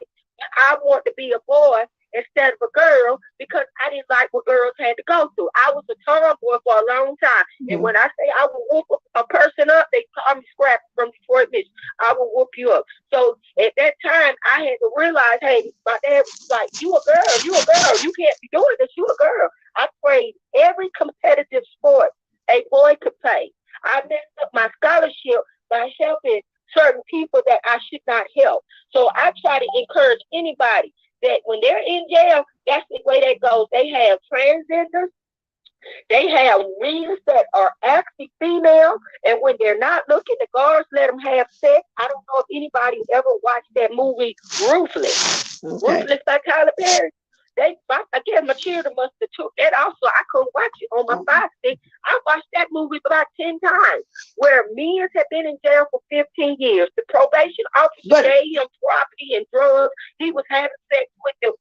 I want to be a boy, instead of a girl because I didn't like what girls had to go through. I was a tomboy for a long time. And when I say I will whoop a person up, they call me Scrap from Detroit, Michigan. I will whoop you up. So at that time, I had to realize, hey, my dad was like, you a girl, you can't be doing this, you a girl. I played every competitive sport a boy could play. I messed up my scholarship by helping certain people that I should not help. So I try to encourage anybody that when they're in jail, that's the way that goes. They have transgenders. They have men that are actually female, and when they're not looking, the guards let them have sex. I don't know if anybody ever watched that movie Ruthless. Okay. Ruthless by Tyler Perry. Again, my children must have took that also. I couldn't watch it on my Fire Stick. I watched that movie about 10 times, where men have been in jail for 15 years. The probation officer gave him property and drugs. He was having sex with the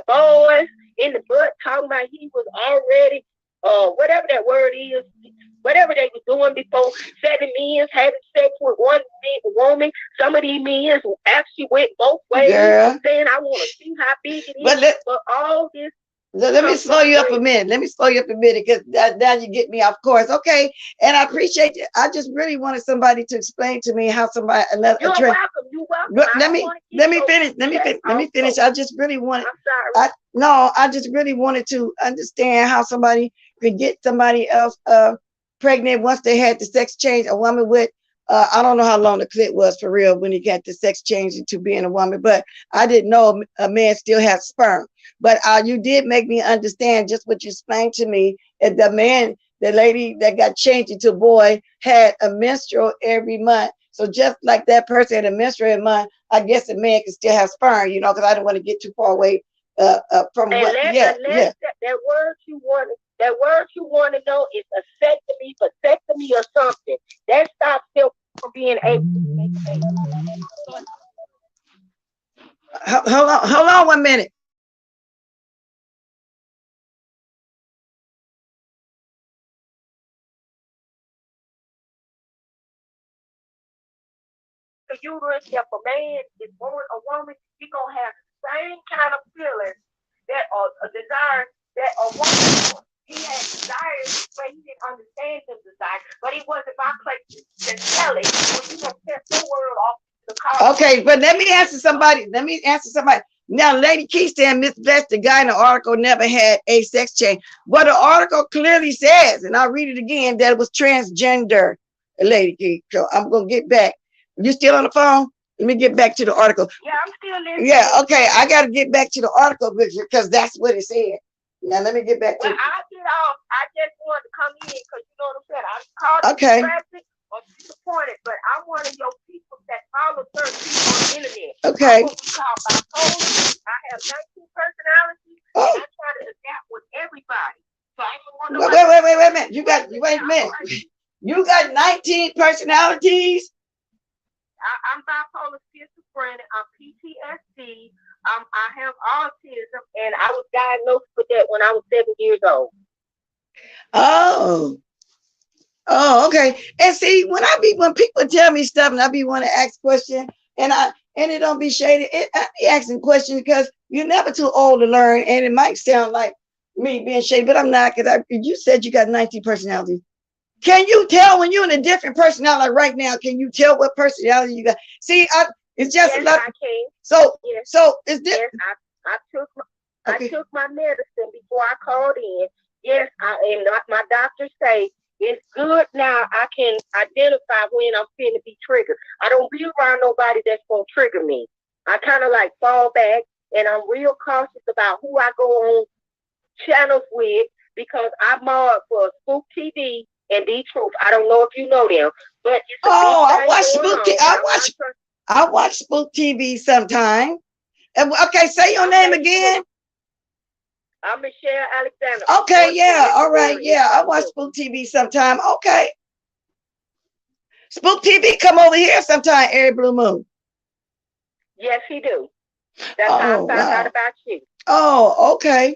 boys in the butt, talking about he was already, whatever that word is, whatever they were doing before. 7 men having sex with one woman. Some of these men actually went both ways, saying, I want to see how big it is. But all this. Let me slow you up a minute. Because now you get me off course. Okay. And I appreciate it. I just really wanted somebody to explain to me how somebody You're welcome. Let me finish. I just really wanted. I'm sorry. I just really wanted to understand how somebody could get somebody else pregnant once they had the sex change. A woman with I don't know how long the clit was for real when he got the sex change into being a woman, but I didn't know a man still has sperm. But you did make me understand just what you explained to me. And the lady that got changed into a boy had a menstrual every month. So just like that person had a menstrual every month, I guess a man can still have sperm, because I don't want to get too far away from what. That word you want to know is vasectomy or something. That stops them from being able to make babies. Hold on 1 minute. The uterus, if a man is born a woman, he's gonna have the same kind of feelings that a desire that a woman. He had desires, but he didn't understand his desire. But he wasn't my place to tell it. When you gonna set the world off the car. Okay, but let me answer somebody. Now, Lady Keith saying Miss Bless, the guy in the article never had a sex change. But the article clearly says, and I'll read it again, that it was transgender, Lady Keith. So I'm gonna get back. You still on the phone? Let me get back to the article. Yeah, I'm still listening. Yeah, okay. I got to get back to the article because that's what it said. Now let me get back to. Well, I'll get off. I just wanted to come in because you know what I'm saying. I'm called distracted or disappointed, but I'm one of your people that follow certain people on the internet. Okay. I'm what we call bipolar. I have 19 personalities, and I try to adapt with everybody. So I don't want to. Wait a minute. Wait a minute. You got 19 personalities. I'm bipolar, schizophrenic, I'm PTSD, I have autism, and I was diagnosed with that when I was 7 years old. Oh, okay. And see, when people tell me stuff and I be want to ask questions, and it don't be shady, I be asking questions because you're never too old to learn, and it might sound like me being shady, but I'm not, because you said you got 19 personalities. Can you tell when you're in a different personality right now? Can you tell what personality you got? See, it's just yes, a lot. I can. So is this? Yes, I took my medicine before I called in. Yes, and my doctor say it's good now. I can identify when I'm feeling to be triggered. I don't be around nobody that's gonna trigger me. I kind of like fall back, and I'm real cautious about who I go on channels with because I'm marked for Spook TV. And the truth, I don't know if you know them, but it's I watch Spook TV. I watch Spook TV sometime. Okay, say your name again. I'm Michelle Alexander. Okay, yeah, all right, yeah, I watch Spook TV sometime. Okay, Spook TV come over here sometime every blue moon. Yes, he do. That's how I found out about you. Oh, okay,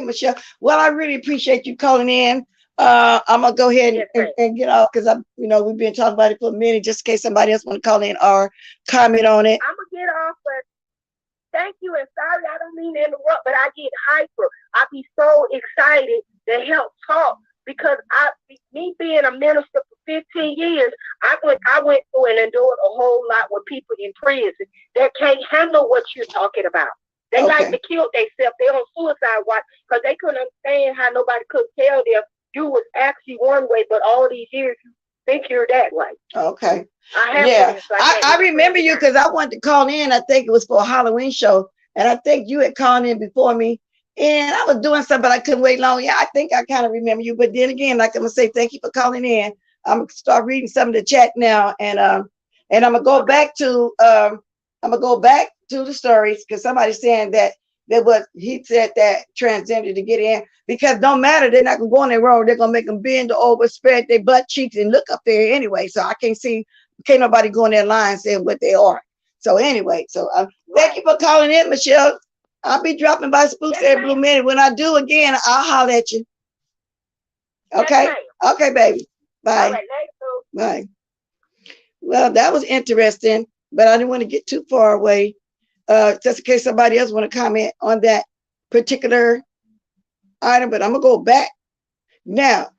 Michelle. Well, I really appreciate you calling in. I'm gonna go ahead and get off because we've been talking about it for a minute, just in case somebody else want to call in or comment on it. I'm gonna get off, but thank you, and sorry, I don't mean to interrupt, but I get hyper. I be so excited to help talk because me being a minister for 15 years, I went through and endured a whole lot with people in prison that can't handle what you're talking about. They like to kill themselves. They're on suicide watch because they couldn't understand how nobody could tell them you was actually one way, but all these years you think you're that way. Okay. I I remember you because I wanted to call in. I think it was for a Halloween show, and I think you had called in before me. And I was doing something, but I couldn't wait long. Yeah, I think I kind of remember you. But then again, like I'm gonna say, thank you for calling in. I'm gonna start reading some of the chat now, and I'm gonna go back to the stories because somebody's saying that he said that transgender to get in because don't matter, they're not gonna go on their road, they're gonna make them bend over, spread their butt cheeks and look up there anyway. So I can't nobody go in their line saying what they are. So anyway, so thank you for calling in, Michelle. I'll be dropping by Spooks every blue minute. When I do again, I'll holler at you. Okay? Okay, baby. Bye. All right, bye. Well, that was interesting, but I didn't want to get too far away. Just in case somebody else want to comment on that particular item, but I'm gonna go back now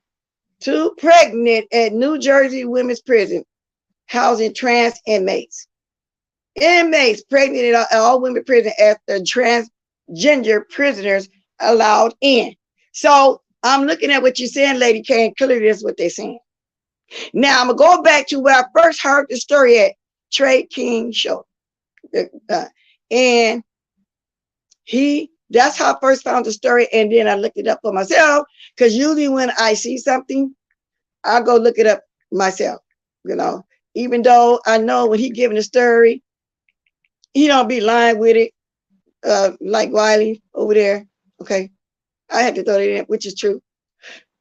to Preagnant at New Jersey Women's Prison, housing trans inmates. Inmates pregnant at all women prison after transgender prisoners allowed in. So I'm looking at what you're saying, Lady K, and clearly that's what they're saying. Now I'm gonna go back to where I first heard the story at TREYKING show. And that's how I first found the story, and then I looked it up for myself, because usually when I see something, I'll go look it up myself, even though I know when he giving the story, he don't be lying with it, like Wiley over there, okay? I had to throw that in, which is true.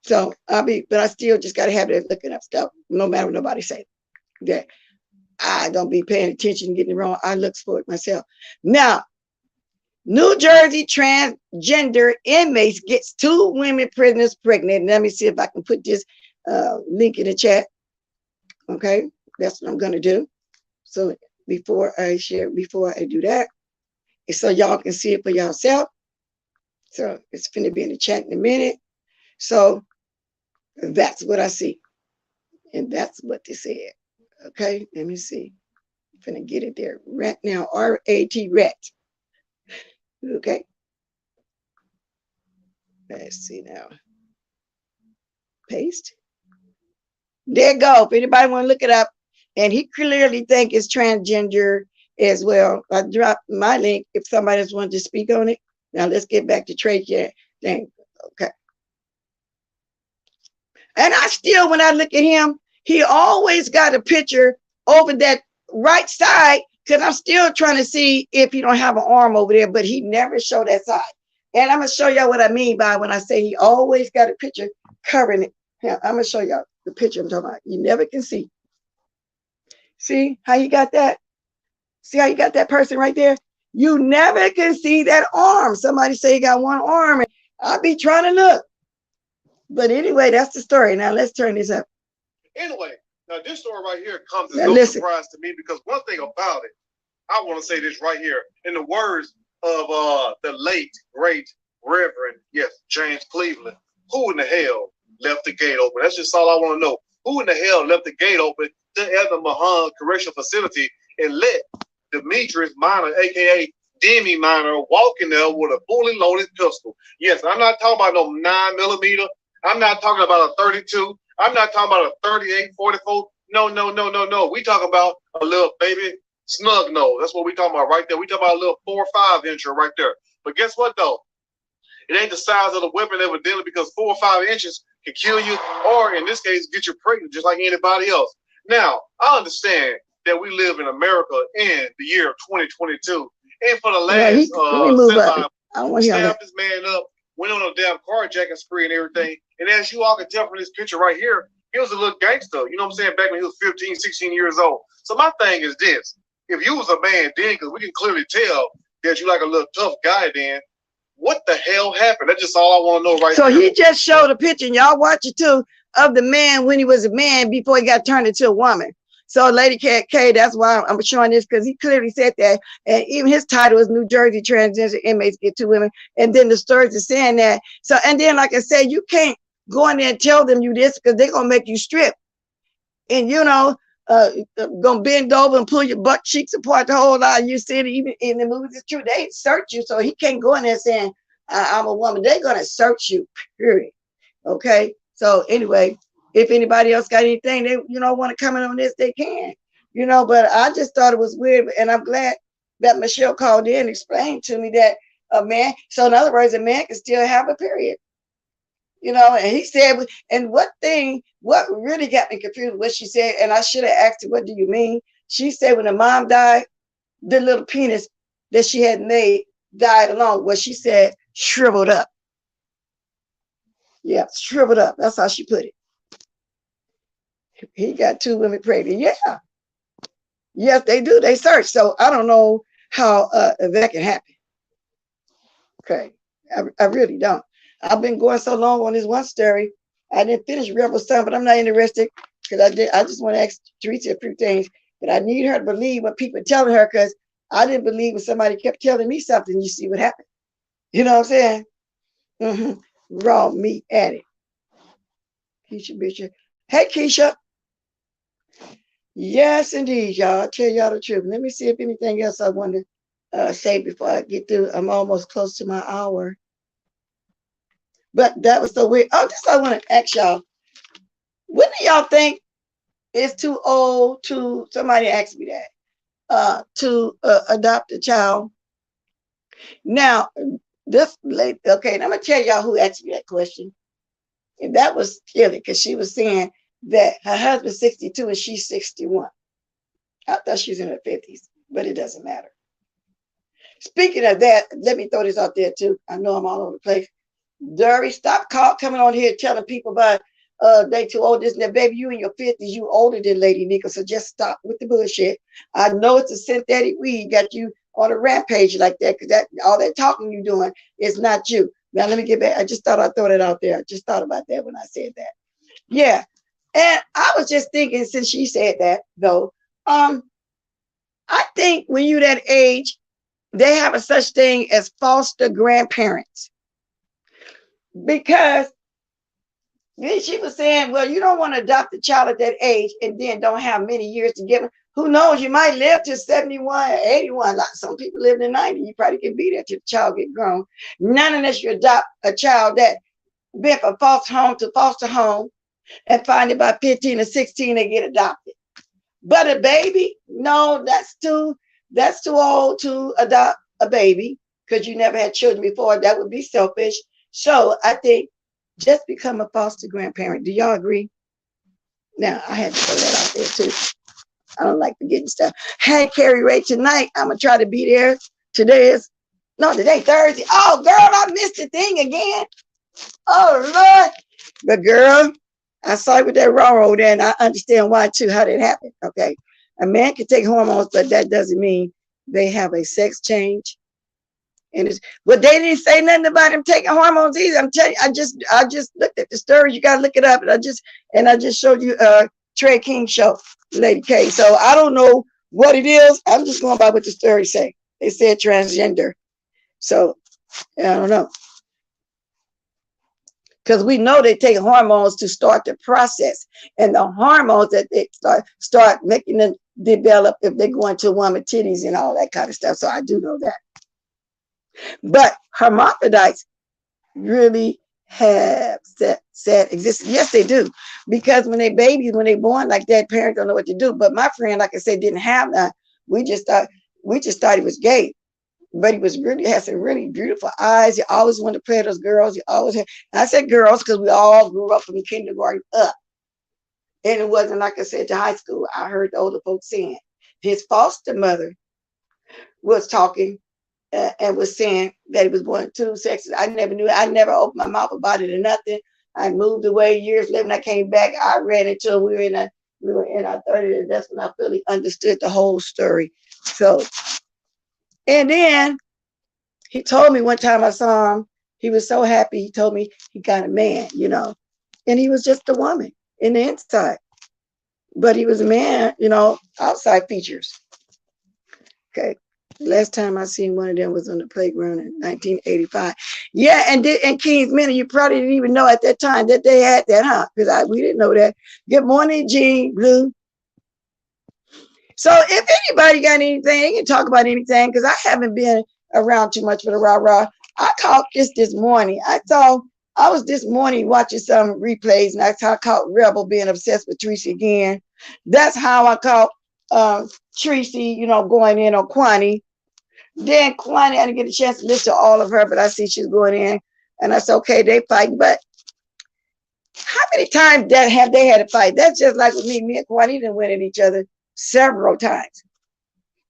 So but I still just gotta have it looking up stuff, no matter what nobody say. That I don't be paying attention, getting it wrong. I look for it myself. Now, New Jersey transgender inmates gets 2 women prisoners pregnant. Let me see if I can put this link in the chat. Okay, that's what I'm gonna do. So before I do that, so y'all can see it for yourself. So it's gonna be in the chat in a minute. So that's what I see, and that's what they said. Okay, let me see. I'm gonna get it there right now. R-A-T, rat. Okay. Let's see now. Paste. There you go. If anybody want to look it up, and he clearly think it's transgender as well. I dropped my link if somebody else wanted to speak on it. Now let's get back to TREYKING. Okay. And I still, when I look at him, he always got a picture over that right side, because I'm still trying to see if he don't have an arm over there, but he never showed that side. And I'm going to show y'all what I mean by when I say he always got a picture covering it. Here, I'm going to show y'all the picture I'm talking about. You never can see. See how you got that? See how you got that person right there? You never can see that arm. Somebody say he got one arm, and I'll be trying to look. But anyway, that's the story. Now let's turn this up. Anyway, now this story right here comes as no surprise to me, because one thing about it, I want to say this right here, in the words of the late, great Reverend, James Cleveland, who in the hell left the gate open? That's just all I want to know. Who in the hell left the gate open to Evan Mahan Correctional Facility and let Demetrius Minor, aka Demi Minor, walk in there with a fully loaded pistol? Yes, I'm not talking about no 9mm. I'm not talking about a 32. I'm not talking about a 38, 44. No. We talking about a little baby snug nose. That's what we talking about right there. We talking about a little 4 or 5 incher right there. But guess what though? It ain't the size of the weapon evidently, because 4 or 5 inches can kill you, or in this case, get you pregnant just like anybody else. Now, I understand that we live in America in the year of 2022, and for the last stabbed this man up, went on a damn carjacking spree and everything. And as you all can tell from this picture right here, he was a little gangster, you know what I'm saying, back when he was 15, 16 years old. So my thing is this: if you was a man then, because we can clearly tell that you like a little tough guy then, what the hell happened? That's just all I want to know right now. So he just showed a picture, and y'all watch it too, of the man when he was a man before he got turned into a woman. So Lady K, that's why I'm showing this, because he clearly said that. And even his title is New Jersey Transgender Inmates Get 2 Women. And then the stories are saying that. So, and then like I said, you can't go in there and tell them you this, because they're going to make you strip. And, you know, gonna bend over and pull your butt cheeks apart the whole lot. You see it even in the movies. It's true. They search you, so he can't go in there saying I'm a woman. They're gonna search you. Period. Okay. So anyway, if anybody else got anything they want to comment on this, they can. But I just thought it was weird, and I'm glad that Michelle called in and explained to me that a man. So in other words, a man can still have a period. And he said, and what really got me confused, what she said, and I should have asked her, what do you mean? She said when the mom died, the little penis that she had made died along. Well, she said shriveled up. Yeah, shriveled up. That's how she put it. He got 2 women pregnant. Yeah. Yes, they do. They search. So I don't know how that can happen. Okay. I really don't. I've been going so long on this one story. I didn't finish Rebel Son, but I'm not interested, because I just want to ask Teresa a few things. But I need her to believe what people are telling her, because I didn't believe when somebody kept telling me something. You see what happened. You know what I'm saying? Raw meat addict. Keisha Bishop. Hey, Keisha. Yes, indeed, y'all. I'll tell y'all the truth. Let me see if anything else I want to say before I get through. I'm almost close to my hour. But that was so weird. Oh, this I want to ask y'all. When do y'all think it's too old to, somebody asked me that, to adopt a child? Now, this lady, okay, and I'm going to tell y'all who asked me that question. And that was Kelly, because she was saying that her husband's 62 and she's 61. I thought she was in her 50s, but it doesn't matter. Speaking of that, let me throw this out there too. I know I'm all over the place. Dury, stop coming on here telling people about they too old, this and that. Baby, you in your 50s, you older than Lady Nika, so just stop with the bullshit. I know it's a synthetic weed got you on a rampage like that, because that all that talking you doing is not you. Now let me get back. I just thought I'd throw that out there. I just thought about that when I said that. Yeah. And I was just thinking, since she said that though, I think when you that age, they have a such thing as foster grandparents. Because she was saying, well, you don't want to adopt a child at that age and then don't have many years to give them. Who knows? You might live to 71, 81. Like some people live to 90. You probably can be there till the child get grown. None unless you adopt a child that been from foster home to foster home and find it by 15 or 16, they get adopted. But a baby, no, that's too old to adopt a baby, because you never had children before. That would be selfish. So I think just become a foster grandparent. Do y'all agree? Now, I had to throw that out there too. I don't like forgetting stuff. Hey, Carrie Ray, tonight I'm going to try to be there. Today Thursday. Oh, girl, I missed the thing again. Oh, Lord. But girl, I saw it with that railroad there, and I understand why too, how that happened. Okay. A man can take hormones, but that doesn't mean they have a sex change. And but they didn't say nothing about him taking hormones either. I'm telling you, I just looked at the story. You gotta look it up. And I just showed you TREYKING show, Lady K. So I don't know what it is. I'm just going by what the story say. They said transgender. So I don't know. Because we know they take hormones to start the process. And the hormones that they start making them develop if they go into a woman titties and all that kind of stuff. So I do know that. But hermaphrodites really have sad existence. Yes, they do. Because when they babies, when they born like that, parents don't know what to do. But my friend, like I said, didn't have that. We just thought he was gay. But he had some really beautiful eyes. He always wanted to play with those girls. He always had, and I said girls because we all grew up from kindergarten up. And it wasn't like I said to high school. I heard the older folks saying his foster mother was talking and was saying that he was born 2 sexes. I never knew. I never opened my mouth about it or nothing. I moved away years later. When I came back, I ran into him. We were in our 30s, and that's when I really understood the whole story. So, and then he told me one time I saw him, he was so happy. He told me he got a man, and he was just a woman in the inside. but he was a man, you know, outside features. Okay. Last time I seen one of them was on the playground in 1985. Yeah, and King's Minute, you probably didn't even know at that time that they had that, huh? Because we didn't know that. Good morning, Jean Blue. So if anybody got anything, they can talk about anything, because I haven't been around too much for the rah-rah. I caught this morning. I was this morning watching some replays, and that's how I caught Rebel being obsessed with Tracy again. That's how I caught Tracy, you know, going in on Kwani. Then Kwani, I didn't get a chance to listen to all of her, but I see she's going in, and I said, okay, they fighting. But how many times that have they had a fight? That's just like with me. Me and Kwani didn't win at each other several times.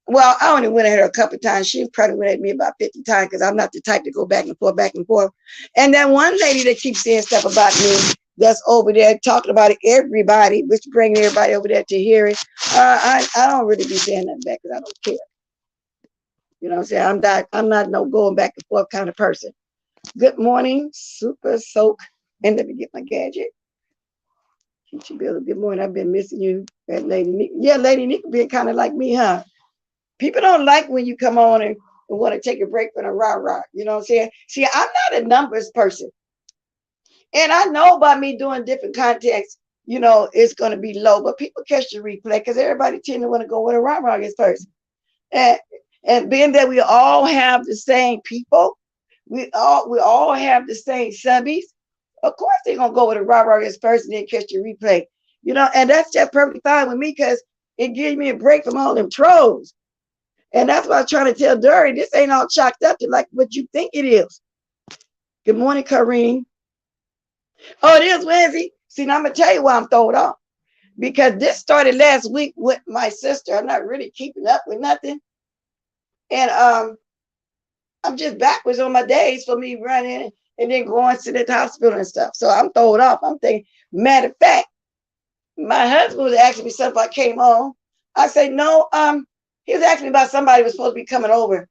Well, I only went at her a couple of times. She probably went at me about 50 times, because I'm not the type to go back and forth, back and forth. And then one lady that keeps saying stuff about me that's over there talking about it, everybody, which bringing everybody over there to hear it. I don't really be saying nothing back, because I don't care. You know what I'm saying? I'm not no going back and forth kind of person. Good morning, Super Soak. And let me get my gadget. Good morning. I've been missing you, that Lady Nick. Yeah, Lady Nick being kind of like me, huh? People don't like when you come on and want to take a break from a rah-rah. You know what I'm saying? See, I'm not a numbers person. And I know by me doing different contexts, you know, it's going to be low. But people catch the replay, because everybody tend to want to go with a rah-rah is person. And being that we all have the same people, we all have the same subbies, of course they're going to go with a rah-rah is person and catch the replay. You know, and that's just perfectly fine with me, because it gives me a break from all them trolls. And that's what I'm trying to tell Dury. This ain't all chalked up to like what you think it is. Good morning, Kareem. Oh, it is Wednesday. See, now I'm going to tell you why I'm throwed off. Because this started last week with my sister. I'm not really keeping up with nothing. And I'm just backwards on my days for me running and then going to the hospital and stuff. So I'm throwed off. I'm thinking, matter of fact, my husband was asking me something I came on. I said, no, he was asking me about somebody was supposed to be coming over.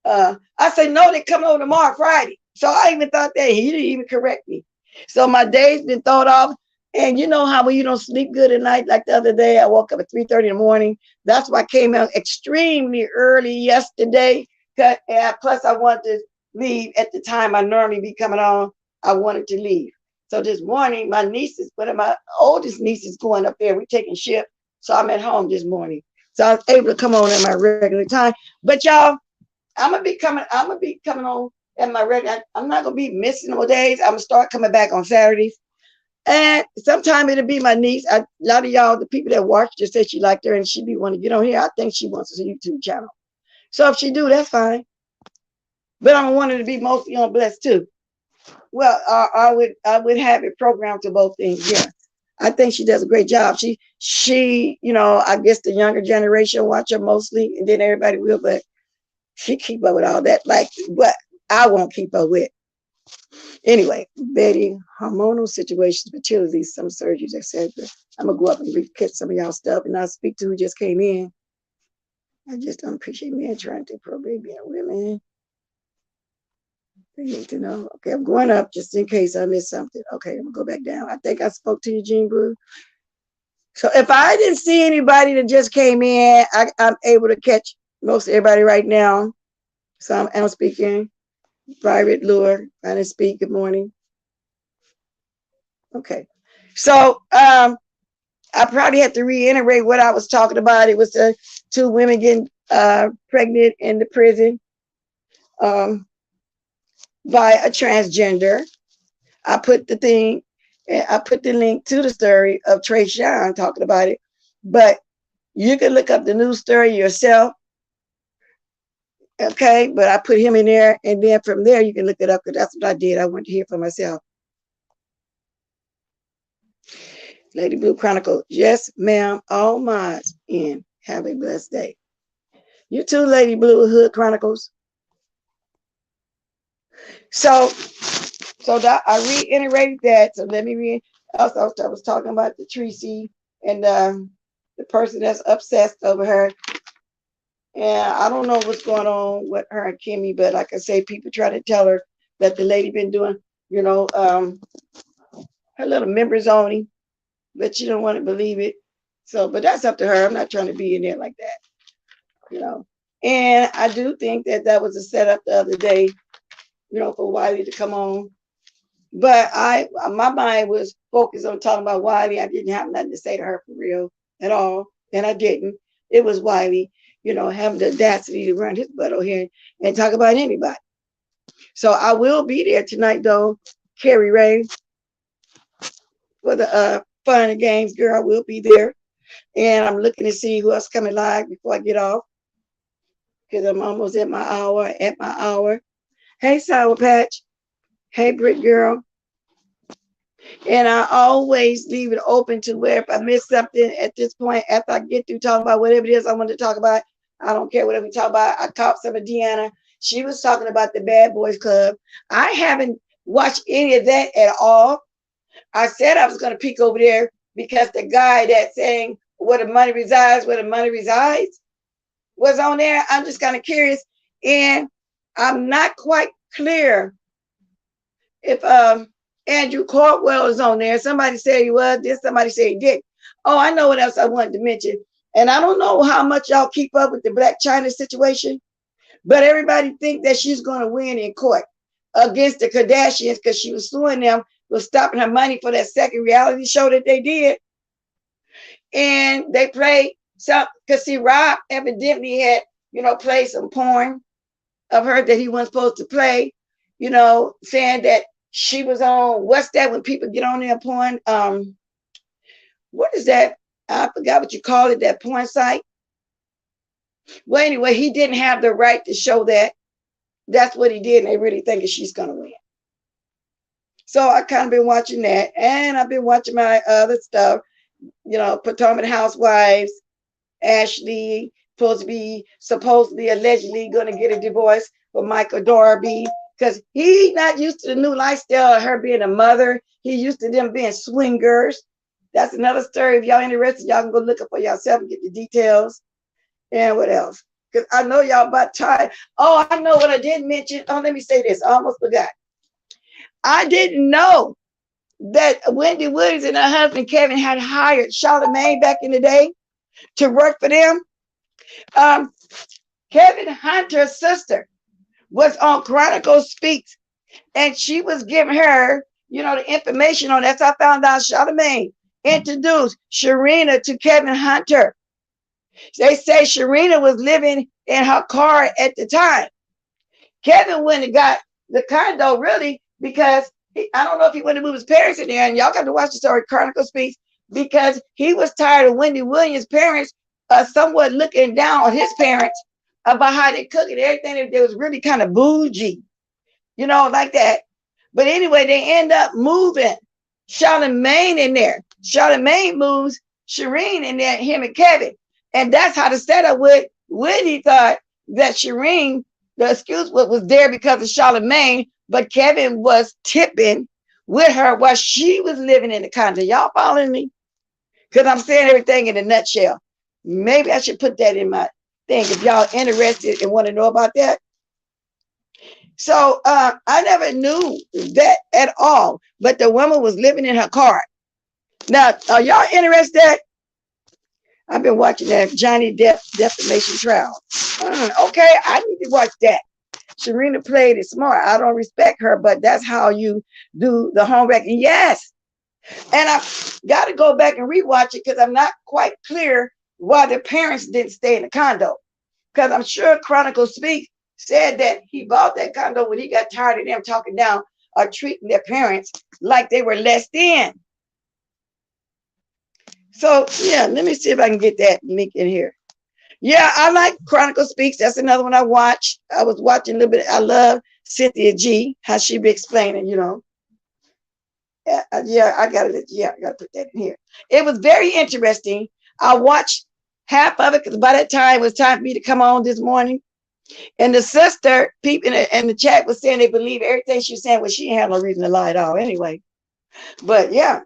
I said, no, they're coming over tomorrow, Friday. So I even thought that he didn't even correct me. So my day's been thrown off. And you know how when you don't sleep good at night, like the other day, I woke up at 3:30 in the morning. That's why I came out extremely early yesterday. Plus, I wanted to leave at the time I normally be coming on. I wanted to leave. So this morning, one of my oldest nieces going up there. We're taking shift. So I'm at home this morning. So I was able to come on at my regular time. But y'all, I'm gonna be coming on at my regular. I'm not gonna be missing no days. I'm gonna start coming back on Saturdays. And sometime it'll be my niece. A lot of y'all, the people that watch, just said she liked her and she be wanting to get on here. I think she wants a YouTube channel. So if she do, that's fine. But I'm wanting to be mostly on Blessed too. Well, I would have it programmed to both things. Yeah, I think she does a great job. She, you know, I guess the younger generation watch her mostly, and then everybody will. But she keep up with all that, like what I won't keep up with. Anyway, Betty, hormonal situations, fertility, some surgeries, etc. I'm gonna go up and catch some of y'all stuff, and I'll speak to who just came in. I just don't appreciate men trying to probate being women. They need to know. Okay, I'm going up just in case I missed something. Okay, I'm gonna go back down. I think I spoke to you, Jean Brew. So if I didn't see anybody that just came in, I'm able to catch most everybody right now. So I'm speaking. Private Lure, trying to speak. Good morning. Okay, so I probably have to reiterate what I was talking about. It was the two women getting pregnant in the prison by a transgender. I put the link to the story of TREYKING talking about it, but you can look up the news story yourself. Okay, but I put him in there, and then from there you can look it up, because that's what I did. I went to hear for myself. Lady Blue Chronicle, yes, ma'am. All mods in. Have a blessed day. You too, Lady Blue Hood Chronicles. So that I reiterated that. So let me read. Also, I was talking about the Tracy and the person that's obsessed over her. And I don't know what's going on with her and Kimmy, but like I say, people try to tell her that the lady been doing, you know, her little member zoning, but she don't want to believe it. So, but that's up to her. I'm not trying to be in there like that, you know. And I do think that that was a setup the other day, you know, for Wiley to come on. But my mind was focused on talking about Wiley. I didn't have nothing to say to her for real at all, and I didn't. It was Wiley, you know, having the audacity to run his butt over here and talk about anybody. So I will be there tonight, though, Carrie Ray, for the fun and games. Girl, I will be there, and I'm looking to see who else coming live before I get off, because I'm almost at my hour. Hey, Sour Patch. Hey, Brick Girl. And I always leave it open to where if I miss something at this point, after I get through talking about whatever it is I want to talk about, I don't care whatever we talk about. I caught some of Deanna. She was talking about the Bad Boys Club. I haven't watched any of that at all. I said I was going to peek over there because the guy that's saying where the money resides, was on there. I'm just kind of curious. And I'm not quite clear if Andrew Caldwell is on there. Somebody said he was this, somebody said he did. Oh, I know what else I wanted to mention. And I don't know how much y'all keep up with the Black China situation, but everybody think that she's going to win in court against the Kardashians because she was suing them for stopping her money for that second reality show that they did. And they played some, because see, Rob evidently had, you know, played some porn of her that he wasn't supposed to play, you know, saying that she was on, what's that when people get on their porn? What is that? I forgot what you call it, that porn site. Well, anyway, he didn't have the right to show that. That's what he did, and they really thinking she's gonna win. So I kind of been watching that, and I've been watching my other stuff, you know, Potomac Housewives, Ashley, supposedly, allegedly gonna get a divorce from Michael Darby, because he's not used to the new lifestyle of her being a mother. He used to them being swingers. That's another story. If y'all interested, y'all can go look up for yourself and get the details. And what else? Because I know y'all about tired. Oh, I know what I did mention. Oh, let me say this. I almost forgot. I didn't know that Wendy Williams and her husband Kevin had hired Charlamagne back in the day to work for them. Kevin Hunter's sister was on Chronicle Speaks, and she was giving her, you know, the information on that. So I found out Charlamagne introduced Sharina to Kevin Hunter. They say Sharina was living in her car at the time. Kevin went and got the condo, really, because I don't know if he went to move his parents in there, and y'all got to watch the story, Chronicle Speaks, because he was tired of Wendy Williams' parents somewhat looking down on his parents about how they cook and everything. That was really kind of bougie, you know, like that. But anyway, they end up moving Charlamagne in there. Charlamagne moves Shireen in there, him and Kevin. And that's how the setup with Wendy thought that Shireen, the excuse was there because of Charlamagne, but Kevin was tipping with her while she was living in the condo. Y'all following me? Because I'm saying everything in a nutshell. Maybe I should put that in my thing if y'all interested and want to know about that. So I never knew that at all, but the woman was living in her car. Now, are y'all interested? I've been watching that Johnny Depp defamation trial. Okay, I need to watch that. Sharina played it smart. I don't respect her, but that's how you do the homework. And yes, and I got to go back and rewatch it because I'm not quite clear why the parents didn't stay in the condo. Because I'm sure Chronicle Speak said that he bought that condo when he got tired of them talking down or treating their parents like they were less than. So yeah, let me see if I can get that link in here. Yeah, I like Chronicle Speaks. That's another one I watched. I was watching a little bit. I love Cynthia G, how she be explaining, you know. Yeah, I gotta put that in here. It was very interesting. I watched half of it because by that time it was time for me to come on this morning. And the sister, people in the chat was saying they believe everything she was saying, well, she had no reason to lie at all anyway. But yeah.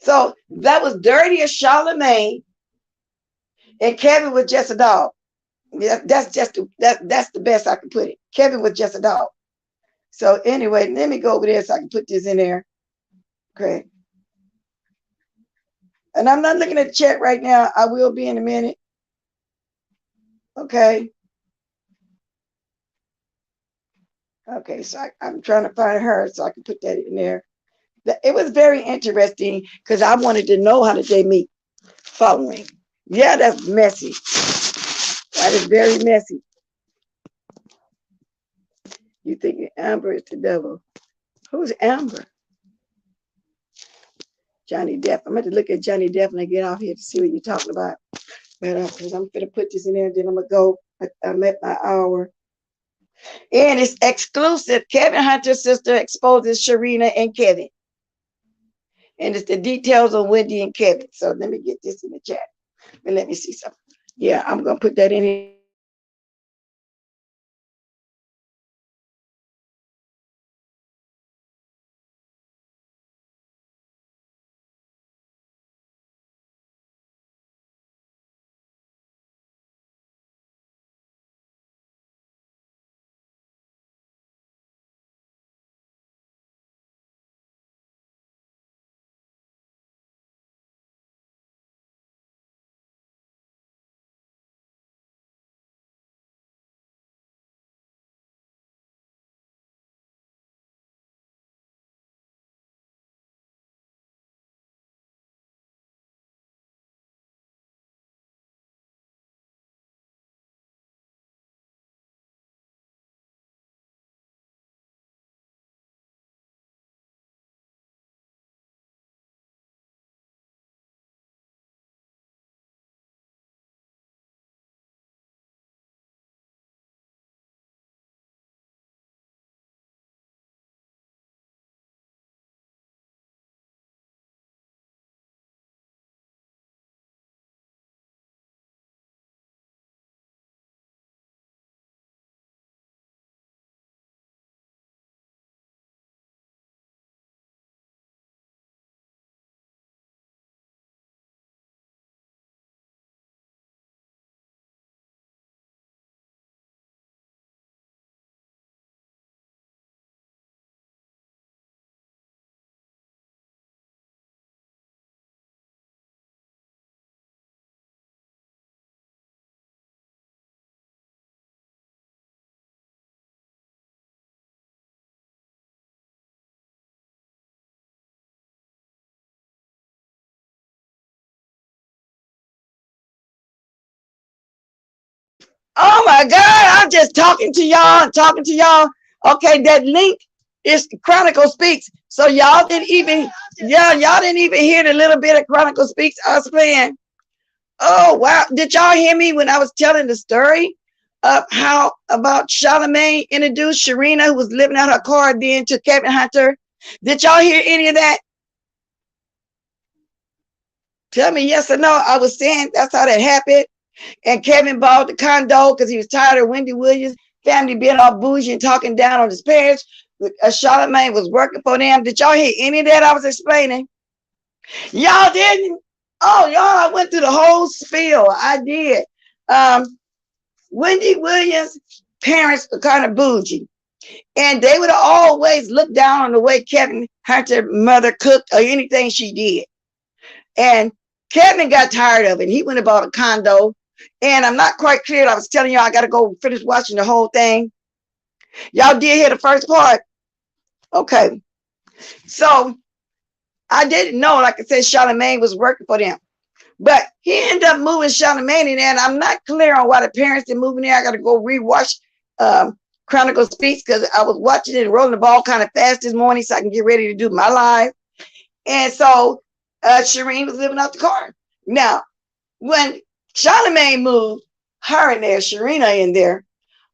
So that was Dirty as Charlamagne, and Kevin was just a dog. Yeah, that's the best I can put it. Kevin was just a dog. So anyway, let me go over there so I can put this in there. Okay. And I'm not looking at the chat right now. I will be in a minute. Okay. Okay, so I'm trying to find her so I can put that in there. It was very interesting because I wanted to know how did they meet following. Yeah, that's messy. That is very messy. You think Amber is the devil. Who's Amber? Johnny Depp. I'm going to look at Johnny Depp and I get off here to see what you're talking about. But because I'm going to put this in there, then I'm going to go. I'm at my hour. And it's exclusive. Kevin Hunter's sister exposes Sharina and Kevin. And it's the details on Wendy and Kevin. So let me get this in the chat. And let me see something. Yeah, I'm going to put that in here. Oh my God, I'm just talking to y'all. Okay, that link is Chronicle Speaks. So y'all didn't even, y'all didn't even hear the little bit of Chronicle Speaks I was playing. Oh wow, did y'all hear me when I was telling the story of how about Charlamagne introduced Sharina, who was living out her car then, to Kevin Hunter? Did y'all hear any of that? Tell me yes or no. I was saying that's how that happened. And Kevin bought the condo because he was tired of Wendy Williams' family being all bougie and talking down on his parents. Charlamagne was working for them. Did y'all hear any of that I was explaining? Y'all didn't? Oh, y'all, I went through the whole spiel. I did. Wendy Williams' parents were kind of bougie. And they would always look down on the way Kevin Hunter's mother cooked or anything she did. And Kevin got tired of it. He went and bought a condo. And I'm not quite clear. I was telling y'all I got to go finish watching the whole thing. Y'all did hear the first part? Okay. So I didn't know, like I said, Charlamagne was working for them. But he ended up moving Charlamagne in there. And I'm not clear on why the parents didn't move in there. I got to go rewatch Chronicle Speaks because I was watching it and rolling the ball kind of fast this morning so I can get ready to do my live. And so Shireen was living out the car. Now, when Charlamagne moved her in there, Sharina in there,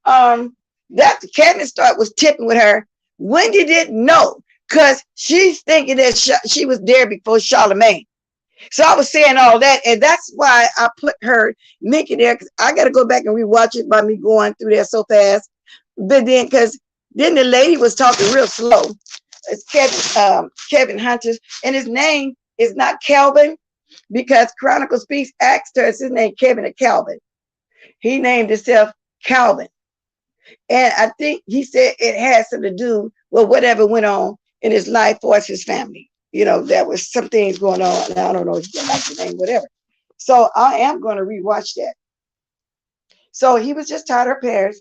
that Kevin was tipping with her. Wendy didn't know because she's thinking that she was there before Charlamagne. So I was saying all that, and that's why I put her link in there because I got to go back and rewatch it by me going through there so fast. But then, because then the lady was talking real slow. It's Kevin Hunter, and his name is not Calvin because Chronicle Speaks asked her, is his name Kevin or Calvin? He named himself Calvin. And I think he said it has something to do with whatever went on in his life or his family. you know, there was some things going on. And I don't know if you like the name, whatever. So I am going to rewatch that. So he was just tired of parents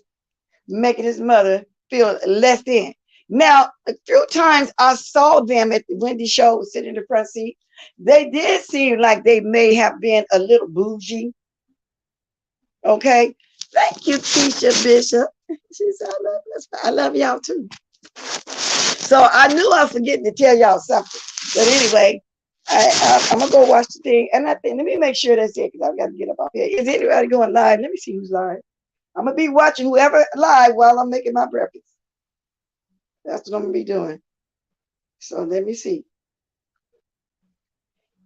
making his mother feel less than. Now, a few times I saw them at the Wendy show sitting in the front seat. They did seem like they may have been a little bougie. Okay. Thank you, Keisha Bishop. She said, I love y'all too. So I knew I was forgetting to tell y'all something. But anyway, I'm going to go watch the thing. And I think, let me make sure that's it because I've got to get up off here. Is anybody going live? Let me see who's live. I'm going to be watching whoever live while I'm making my breakfast. That's what I'm going to be doing. So let me see.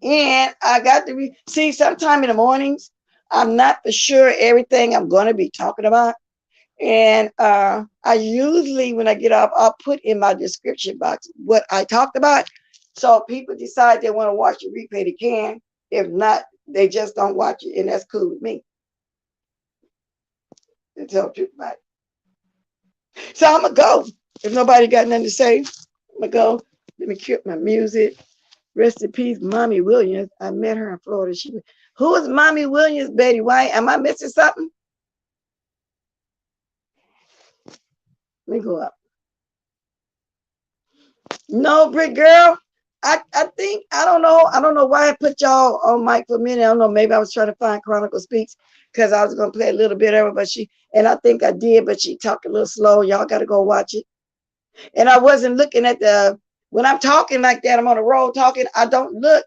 And I got to see sometime in the mornings, I'm not for sure everything I'm going to be talking about. And I usually, when I get off, I'll put in my description box what I talked about. So if people decide they want to watch the replay, they can. If not, they just don't watch it. And that's cool with me. To tell the truth about it. So I'm going to go. If nobody got nothing to say, I'm going to go. Let me cue my music. Rest in peace, Mommy Williams. I met her in Florida. Who is Mommy Williams, Betty White? Am I missing something? Let me go up. No, Brick Girl. I think, I don't know why I put y'all on mic for a minute. I don't know. Maybe I was trying to find Chronicle Speaks because I was going to play a little bit of it, but and I think I did, but she talked a little slow. Y'all got to go watch it. And I wasn't looking at when I'm talking like that, I'm on the road talking, I don't look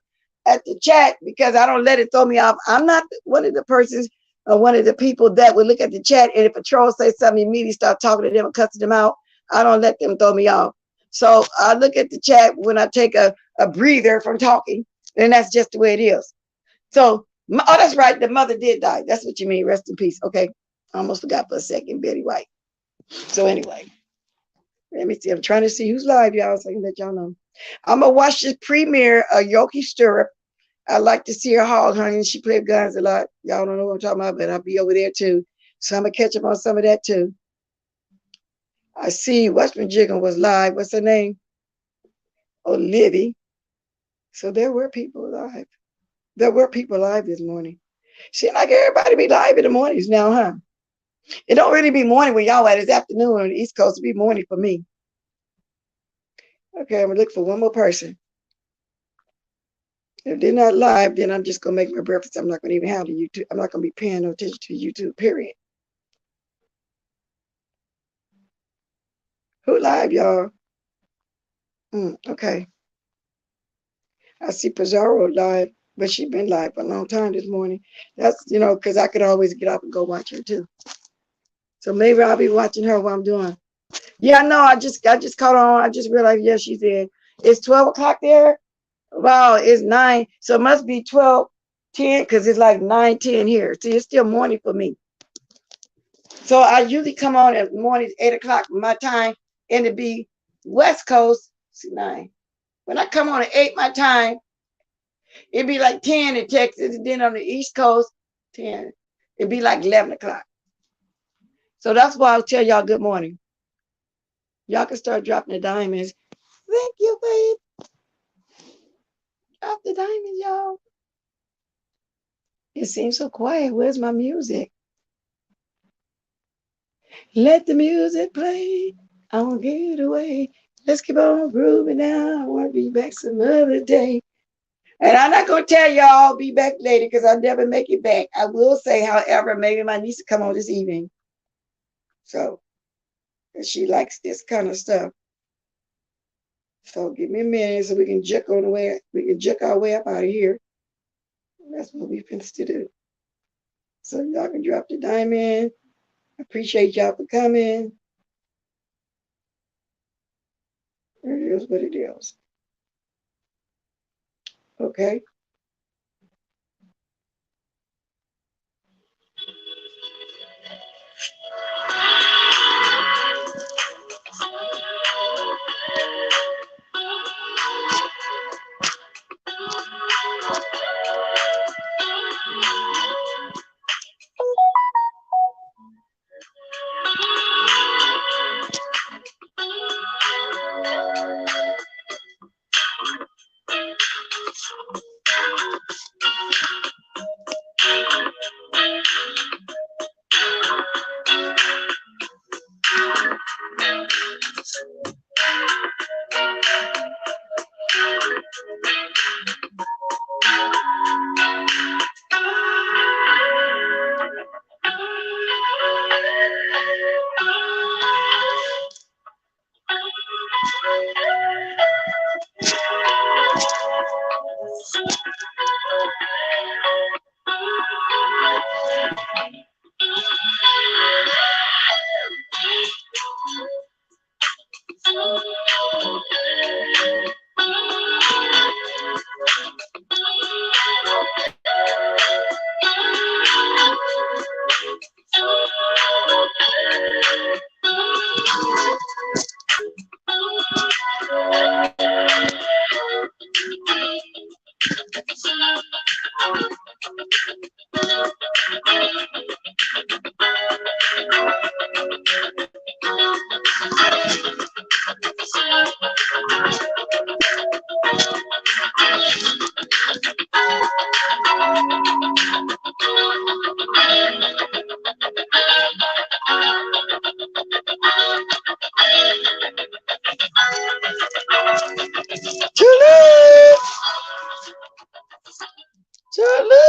at the chat because I don't let it throw me off. I'm not one of the persons or one of the people that would look at the chat and if a troll says something, immediately start talking to them and cussing them out. I don't let them throw me off. So I look at the chat when I take a breather from talking, and that's just the way it is. So, oh, that's right. The mother did die. That's what you mean. Rest in peace. Okay. I almost forgot for a second, Betty White. So anyway. Let me see. I'm trying to see who's live, y'all, so I can let y'all know. I'm going to watch this premiere of Yoki Stirrup. I like to see her hog hunting. She played guns a lot. Y'all don't know what I'm talking about, but I'll be over there too. So I'm going to catch up on some of that too. I see Westman Jiggin was live. What's her name? Oh, Livy. So there were people live. There were people live this morning. Seems like everybody be live in the mornings now, huh? It don't really be morning when y'all at. It's afternoon on the East Coast. It be morning for me. Okay, I'm gonna look for one more person. If they're not live, then I'm just gonna make my breakfast. I'm not gonna even have the YouTube. I'm not gonna be paying no attention to YouTube, period. Who live, y'all? Okay. I see Pizarro live, but she's been live for a long time this morning. That's, because I could always get up and go watch her too. So maybe I'll be watching her while I'm doing. Yeah, no, I just caught on. I just realized, yeah, she's in. It's 12 o'clock there. Wow, it's 9. So it must be 12:10 because it's like 9:10 here. See, it's still morning for me. So I usually come on at mornings, 8 o'clock my time, and to be West Coast, 9. When I come on at 8 my time, it'd be like 10 in Texas, and then on the East Coast, 10. It'd be like 11 o'clock. So that's why I'll tell y'all good morning. Y'all can start dropping the diamonds. Thank you, babe. Drop the diamonds, y'all. It seems so quiet. Where's my music? Let the music play. I won't get away. Let's keep on grooving now. I want to be back some other day. And I'm not going to tell y'all I'll be back later because I'll never make it back. I will say, however, maybe my niece will come on this evening. So, she likes this kind of stuff. So give me a minute so we can jerk on the way. We can jerk our way up out of here. That's what we finished to do. So y'all can drop the diamond. I appreciate y'all for coming. It is what it is. Okay. Charlie.